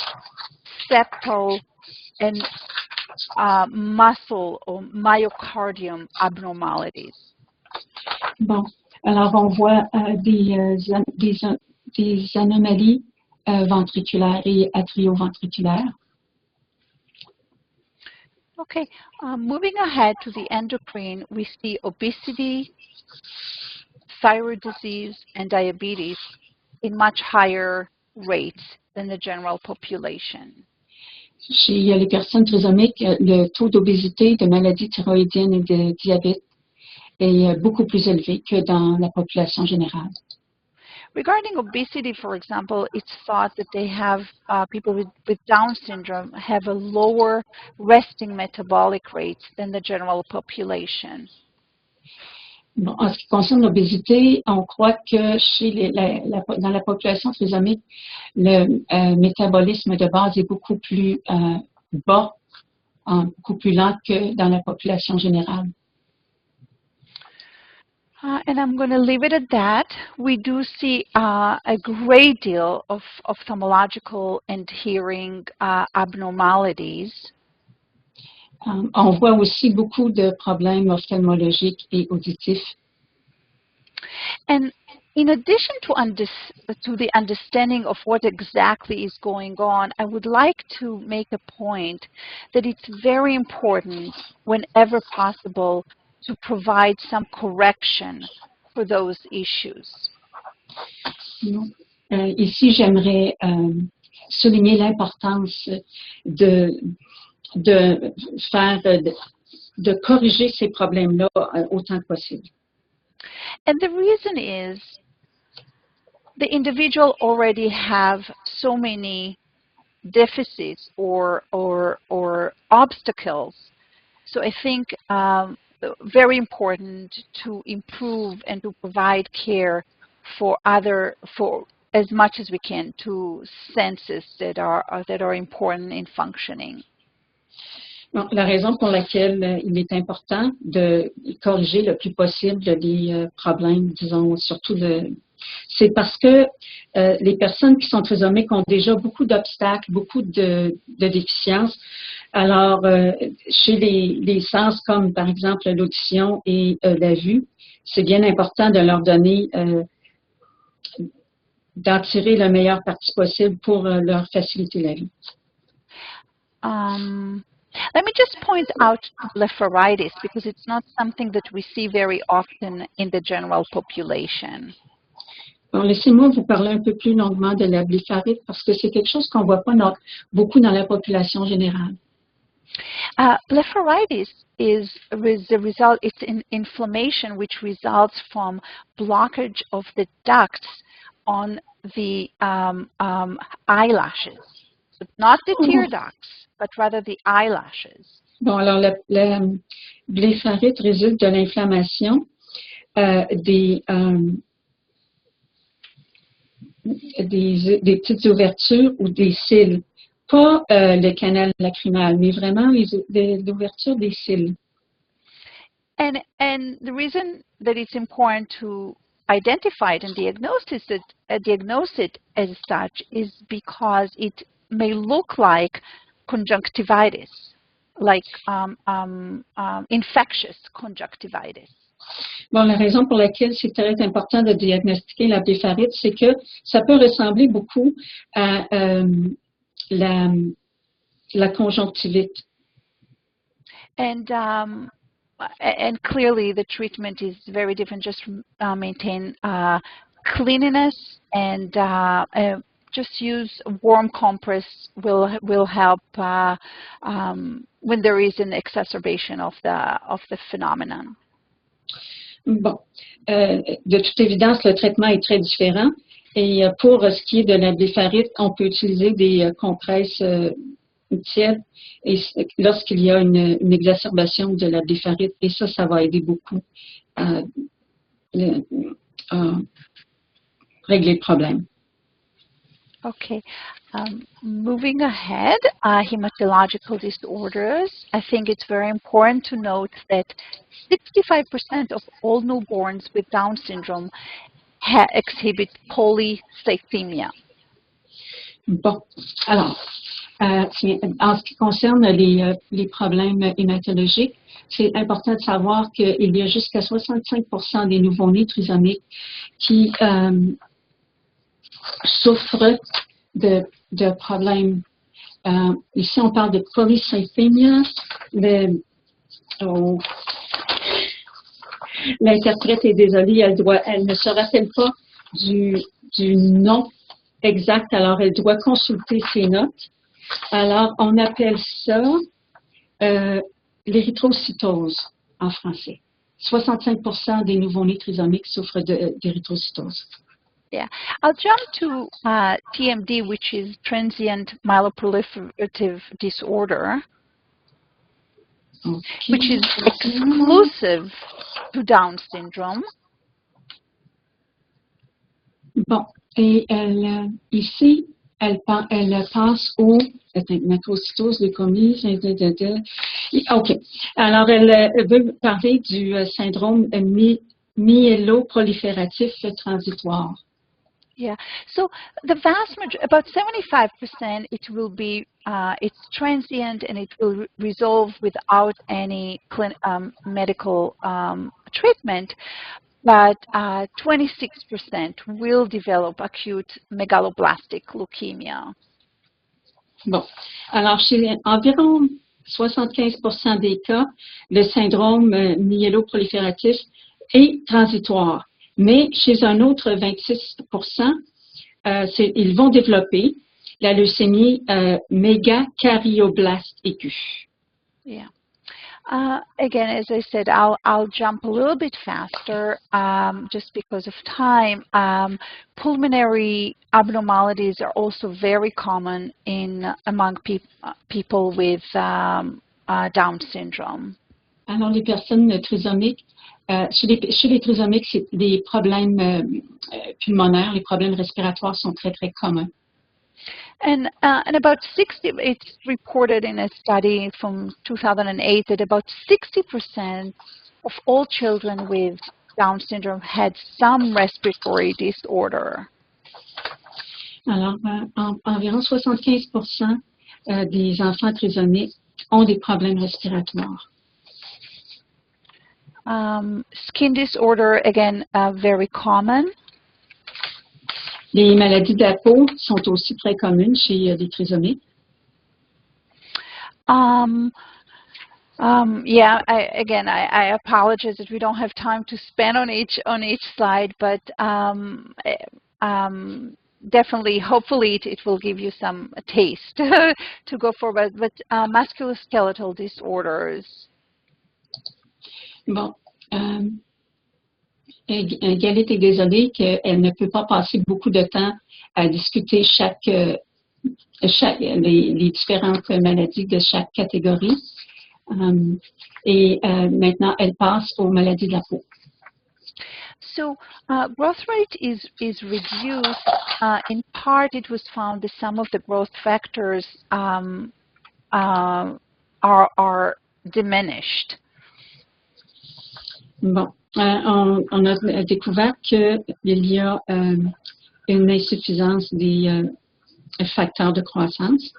septal, and muscle or myocardium abnormalities. Bon. Alors, on voit des anomalies ventriculaires et atrioventriculaires. Okay, moving ahead to the endocrine, we see obesity, thyroid disease, and diabetes in much higher rates than the general population. Chez les personnes trisomiques, le taux d'obésité, de maladies thyroïdiennes et de diabète est beaucoup plus élevé que dans la population générale. Regarding obesity, for example, it's thought that they have people with Down syndrome have a lower resting metabolic rate than the general population. Bon, en ce qui concerne l'obésité, on croit que chez dans la population trisomique, le métabolisme de base est beaucoup plus bas, beaucoup plus lent que dans la population générale. And I'm going to leave it at that. We do see a great deal of ophthalmological and hearing abnormalities. On voit aussi beaucoup de problèmes ophtalmologiques et auditifs. And in addition to the understanding of what exactly is going on, I would like to make a point that it's very important, whenever possible, to provide some correction for those issues. Ici, j'aimerais souligner l'importance de corriger ces problèmes-là autant que possible. And the reason is the individual already have so many deficits or obstacles. So I think very important to improve and to provide care for as much as we can to senses that are important in functioning. Bon, la raison pour laquelle il est important de corriger le plus possible les problèmes, disons, surtout c'est parce que les personnes qui sont trisomiques ont déjà beaucoup d'obstacles, beaucoup de déficiences. Alors, chez les sens comme par exemple l'audition et la vue, c'est bien important de leur donner, d'en tirer le meilleur parti possible pour leur faciliter la vie. Let me just point out blepharitis, because it's not something that we see very often in the general population. Bon, laissez-moi vous parler un peu plus longuement de la blépharite parce que c'est quelque chose qu'on voit pas beaucoup dans la population générale. Blepharitis is the result. It's an inflammation which results from blockage of the ducts on the eyelashes. So not the tear ducts, but rather the eyelashes. Bon, alors la blépharite résulte de l'inflammation des petites ouvertures ou des cils. Pas le canal lacrymal, mais vraiment l'ouverture des cils. And the reason that it's important to identify it and diagnose it as such is because it may look like conjunctivitis, like infectious conjunctivitis. Bon, la raison pour laquelle c'est très important de diagnostiquer la blépharite, c'est que ça peut ressembler beaucoup à la conjonctivite. And clearly the treatment is very different. Just maintain cleanliness and just use a warm compress will help when there is an exacerbation of the phenomenon. Bon, de toute évidence, le traitement est très différent. Et pour ce qui est de la blépharite, on peut utiliser des compresses tièdes lorsqu'il y a une exacerbation de la blépharite. Et ça va aider beaucoup à régler le problème. Okay. Moving ahead, hematological disorders. I think it's very important to note that 65% of all newborns with Down syndrome exhibit polycythemia. Bon, alors, en ce qui concerne les problèmes hématologiques, c'est important de savoir qu'il y a jusqu'à 65% des nouveau-nés trisomiques qui souffrent de problèmes. Ici, on parle de polycythemia. L'interprète est désolée, elle ne se rappelle pas du nom exact, alors elle doit consulter ses notes. Alors, on appelle ça l'érythrocytose en français. 65% des nouveau-nés trisomiques souffrent d'érythrocytose. Yeah, I'll jump to TMD, which is transient myeloproliferative disorder. which is exclusive to Down syndrome. Bon, et ici, elle passe au macrocytose, leucémie, OK. Alors, elle veut parler du syndrome myéloprolifératif transitoire. Yeah, so the vast majority, about 75%, it will be, it's transient and it will resolve without any medical treatment, but 26% will develop acute megaloblastic leukemia. Bon, alors chez environ 75% des cas, le syndrome myéloprolifératif est transitoire. Mais chez un autre 26%, ils vont développer la leucémie mégakaryoblast aiguë. Yeah. Again, as I said, I'll jump a little bit faster just because of time. Pulmonary abnormalities are also very common among people with Down syndrome. Alors, les personnes trisomiques, chez les trisomiques, les problèmes pulmonaires, les problèmes respiratoires sont très, très communs. And about 60, it's reported in a study from 2008 that about 60% of all children with Down syndrome had some respiratory disorder. Alors, environ 75% des enfants trisomiques ont des problèmes respiratoires. Skin disorder, again, very common. Les maladies de la peau sont aussi très communes chez les trisomiques. Yeah, I apologize that we don't have time to spend on each slide, but definitely, hopefully, it will give you some taste to go forward. But musculoskeletal disorders. Bon. Galit est désolée qu'elle ne peut pas passer beaucoup de temps à discuter les différentes maladies de chaque catégorie. Et maintenant, elle passe aux maladies de la peau. So growth rate is reduced. In part, it was found that some of the growth factors are diminished. Bon. On a découvert qu'il y a une insuffisance des facteurs de croissance.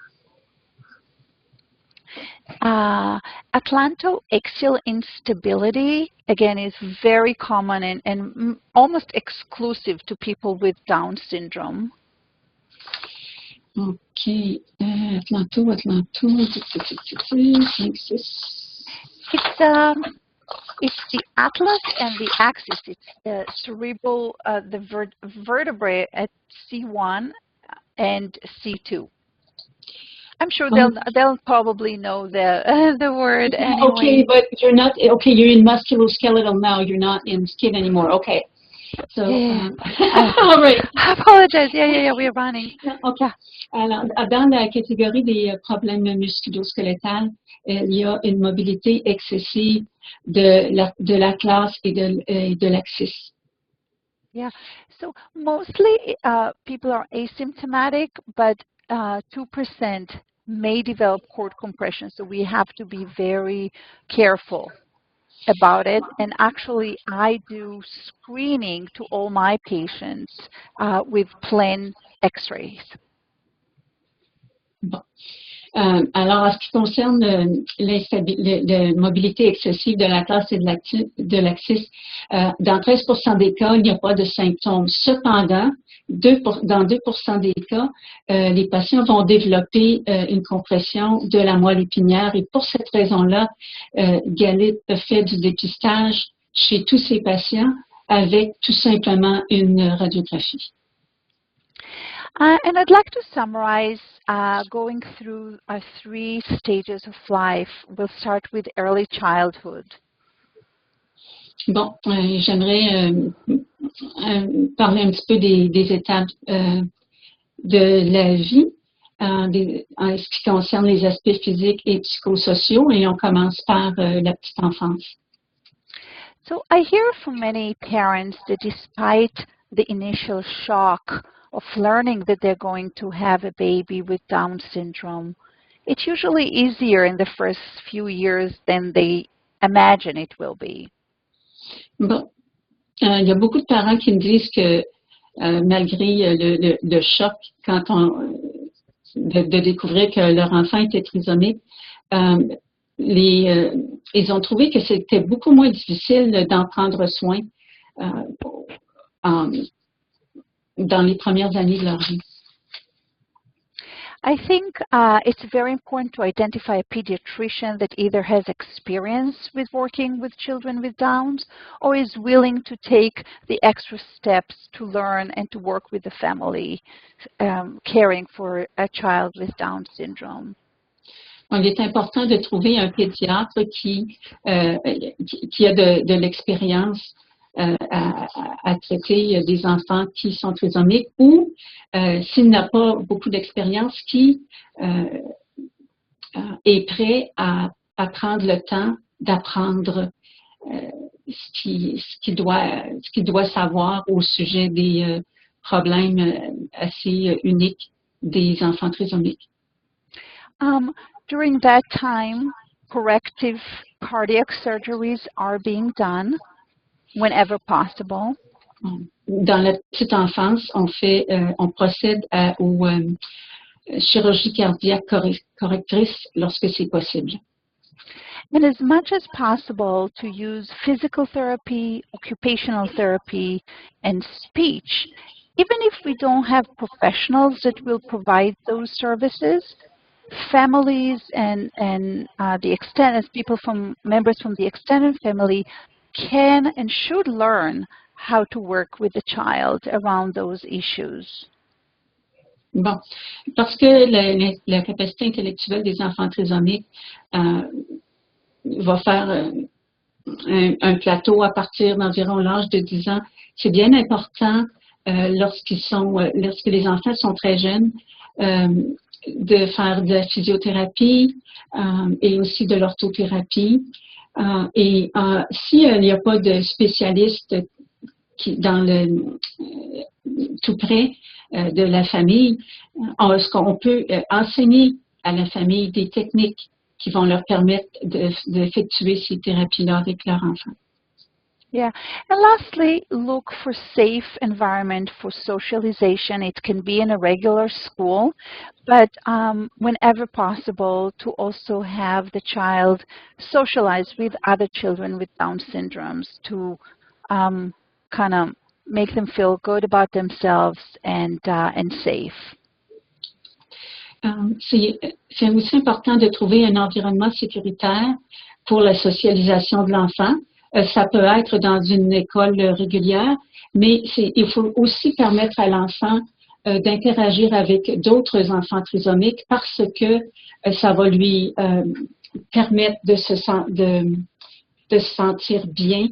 Atlantoaxial instability, again, is very common and almost exclusive to people with Down syndrome. OK. It's the atlas and the axis. It's the cerebral, the vertebrae at C1 and C2. I'm sure they'll probably know the word anyway. Okay, but you're not okay. You're in musculoskeletal now. You're not in skin anymore. Okay. So, all right. I apologize. Yeah, we're running. Okay. Alors, dans la catégorie des problèmes musculo-squelettal, il y a une mobilité excessive de l'atlas et de l'axis. Yeah. So mostly people are asymptomatic, but 2% may develop cord compression. So we have to be very careful about it. And actually, I do screening to all my patients with plain X-rays. Bon. Alors, en ce qui concerne la mobilité excessive de l'atlas et de l'axis, dans 13% des cas, il n'y a pas de symptômes. Cependant, dans 2% des cas, les patients vont développer une compression de la moelle épinière et pour cette raison-là, Galit fait du dépistage chez tous ces patients avec tout simplement une radiographie. And I'd like to summarize going through 3 stages of life. We'll start with early childhood. Bon, j'aimerais parler un petit peu des étapes de la vie. en ce qui concerne les aspects physiques et psychosociaux, et on commence par la petite enfance. So I hear from many parents that despite the initial shock of learning that they're going to have a baby with Down syndrome, it's usually easier in the first few years than they imagine it will be. Bon, il y a beaucoup de parents qui me disent que malgré le choc de découvrir que leur enfant était trisomique, ils ont trouvé que c'était beaucoup moins difficile d'en prendre soin dans les premières années de leur vie. I think it's very important to identify a pediatrician that either has experience with working with children with Downs or is willing to take the extra steps to learn and to work with the family caring for a child with Down syndrome. Il est important de trouver un pédiatre qui a de l'expérience à traiter des enfants qui sont trisomiques ou, s'il n'a pas beaucoup d'expérience, qui est prêt à prendre le temps d'apprendre ce qu'il doit savoir au sujet des problèmes assez uniques des enfants trisomiques. During that time, corrective cardiac surgeries are being done whenever possible. Dans la petite enfance, on procède aux chirurgies cardiaques correctrices lorsque c'est possible. And as much as possible to use physical therapy, occupational therapy, and speech, even if we don't have professionals that will provide those services. Families and the extended members from the extended family can and should learn how to work with the child around those issues. Bon, parce que la capacité intellectuelle des enfants trisomiques va faire un plateau à partir d'environ l'âge de 10 ans, c'est bien important lorsque les enfants sont très jeunes de faire de la physiothérapie et aussi de l'orthothérapie. Et s'il n'y a pas de spécialiste tout près de la famille, on peut enseigner à la famille des techniques qui vont leur permettre d'effectuer ces thérapies-là avec leur enfant. Yeah, and lastly, look for safe environment for socialization. It can be in a regular school, but whenever possible, to also have the child socialize with other children with Down syndromes to kind of make them feel good about themselves and safe. C'est aussi important de trouver un environnement sécuritaire pour la socialisation de l'enfant. Ça peut être dans une école régulière, mais il faut aussi permettre à l'enfant d'interagir avec d'autres enfants trisomiques parce que ça va lui permettre de se sentir bien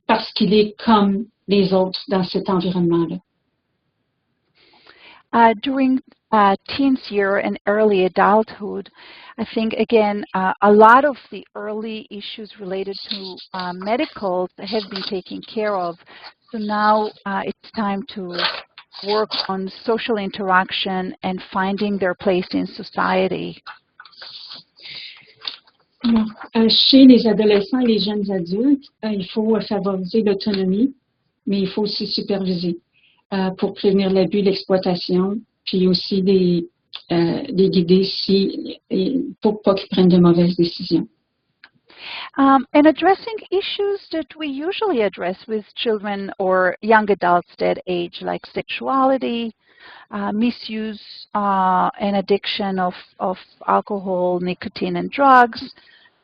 parce qu'il est comme les autres dans cet environnement-là. During teens year and early adulthood, I think, again, a lot of the early issues related to medicals have been taken care of. So now it's time to work on social interaction and finding their place in society. Chez les adolescents et les jeunes adultes, il faut favoriser l'autonomie, mais il faut aussi superviser pour prévenir l'abus, l'exploitation, puis aussi les guider pour pas qu'ils prennent de mauvaises décisions. And addressing issues that we usually address with children or young adults that age, like sexuality, misuse and addiction of alcohol, nicotine, and drugs.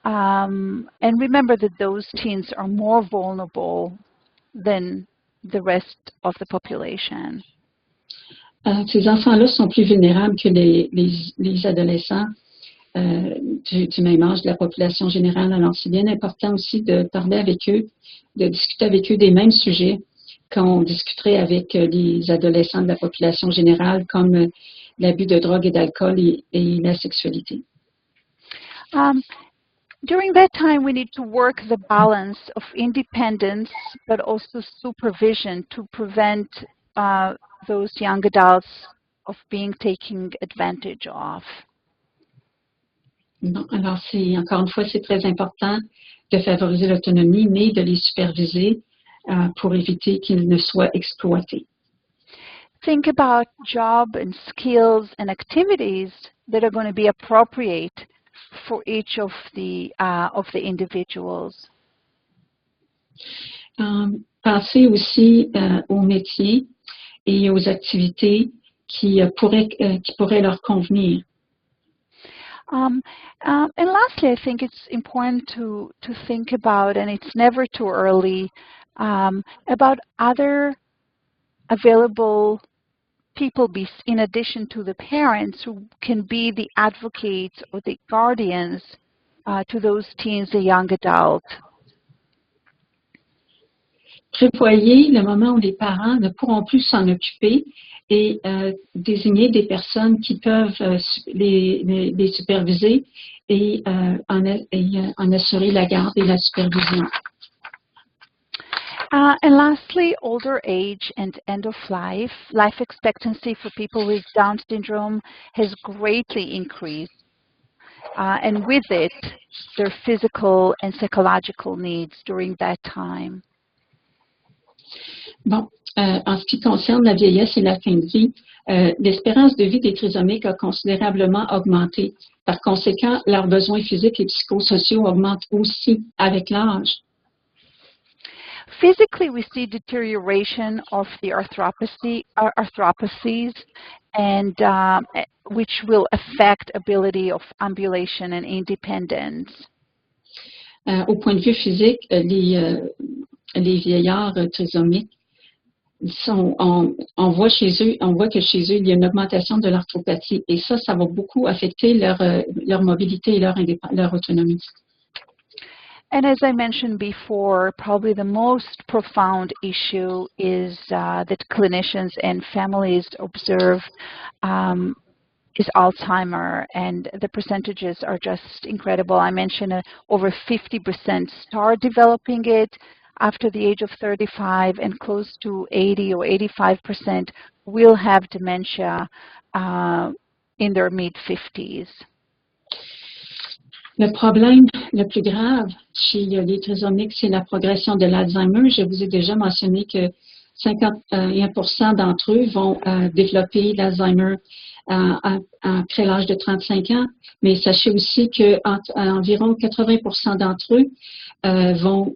And remember that those teens are more vulnerable than the rest of the population. Ces enfants-là sont plus vulnérables que les adolescents du même âge de la population générale. Alors, c'est bien important aussi de parler avec eux, de discuter avec eux des mêmes sujets qu'on discuterait avec les adolescents de la population générale, comme l'abus de drogue et d'alcool et la sexualité. During that time, we need to work the balance of independence, but also supervision to prevent those young adults of being taken advantage of. Non, alors, encore une fois, c'est très important de favoriser l'autonomie, mais de les superviser pour éviter qu'ils ne soient exploités. Think about job and skills and activities that are going to be appropriate for each of the individuals. Pensez aussi aux métiers et aux activités qui pourraient leur convenir. And lastly, I think it's important to think about, and it's never too early, about other available people in addition to the parents who can be the advocates or the guardians to those teens and young adults. Prévoyez le moment où les parents ne pourront plus s'en occuper et désigner des personnes qui peuvent les superviser et en assurer la garde et la supervision. And lastly, older age and end of life. Life expectancy for people with Down syndrome has greatly increased. And with it, their physical and psychological needs during that time. Bon, en ce qui concerne la vieillesse et la fin de vie, l'espérance de vie des trisomiques a considérablement augmenté. Par conséquent, leurs besoins physiques et psychosociaux augmentent aussi avec l'âge. Physically, we see deterioration of the arthropathies, and which will affect ability of ambulation and independence. Au point de vue physique, les vieillards trisomiques on voit que chez eux, il y a une augmentation de l'arthropathie et ça va beaucoup affecter leur mobilité et leur autonomie. And as I mentioned before, probably the most profound issue is that clinicians and families observe is Alzheimer, and the percentages are just incredible. I mentioned over 50% start developing it after the age of 35, and close to 80 or 85% will have dementia in their mid-50s. Le problème le plus grave chez les trisomiques, c'est la progression de l'Alzheimer. Je vous ai déjà mentionné que 51% d'entre eux vont développer l'Alzheimer après l'âge de 35 ans, mais sachez aussi qu'environ 80% d'entre eux vont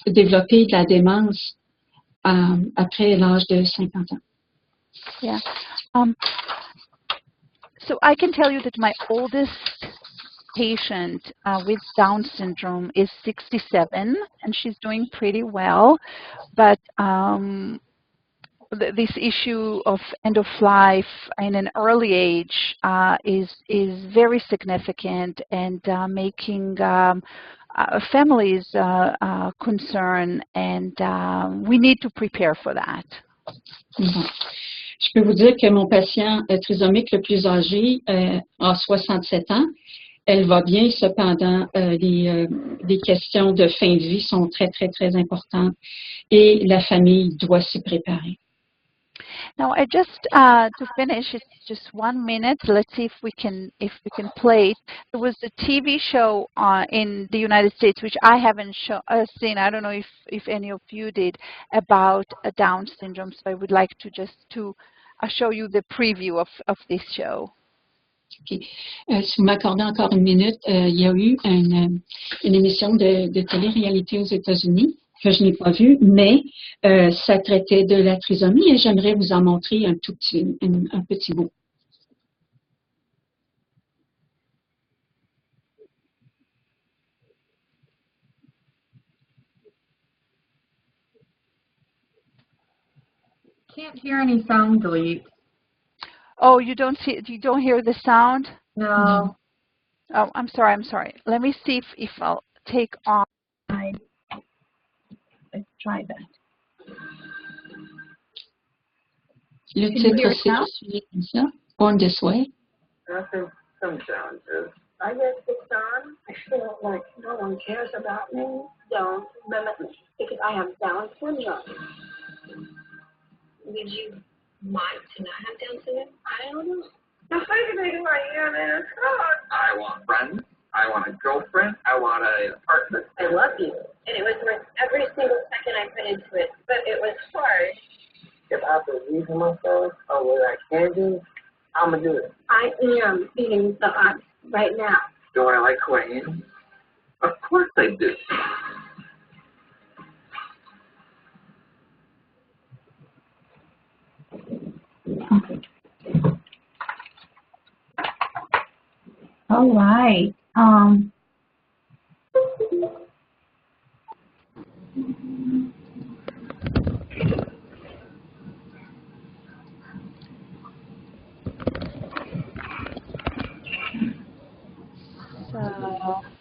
développer de la démence après l'âge de 50 ans. Yeah. So I can tell you that my oldest patient with Down syndrome is 67, and she's doing pretty well, but this issue of end of life in an early age is very significant, and making families concerned, and we need to prepare for that. Bon. Je peux vous dire que mon patient trisomique le plus âgé a 67 ans. Elle va bien, cependant, les questions de fin de vie sont très, très, très importantes et la famille doit s'y préparer. Now, I just to finish, it's just 1 minute. Let's see if we can play it. There was a TV show in the United States, which I haven't seen. I don't know if any of you did, about Down syndrome. So I would like to just show you the preview of this show. Okay. Si vous m'accordez encore 1 minute, il y a eu une émission de télé-réalité aux États-Unis que je n'ai pas vue, mais ça traitait de la trisomie et j'aimerais vous en montrer un petit bout. Can't hear any sound, Galit. Oh, you don't hear the sound? No. Oh, I'm sorry. Let me see if I'll take off. Let's try that. Le Can you hear titre, it now? c'est comme ça. born this way? I think some challenges. I get picked on. I feel like no one cares about me. Don't limit me because I have Down syndrome. Would you mind to not have Down syndrome? I don't know. I'm afraid to make my man. I want friends. I want a girlfriend. I want a partner. I love you. And it was worth every single second I put into it. But it was hard. If I believe in myself or what I can do, I'm going to do it. I am beating the odds right now. Do I like who I am? Of course I do. All right. So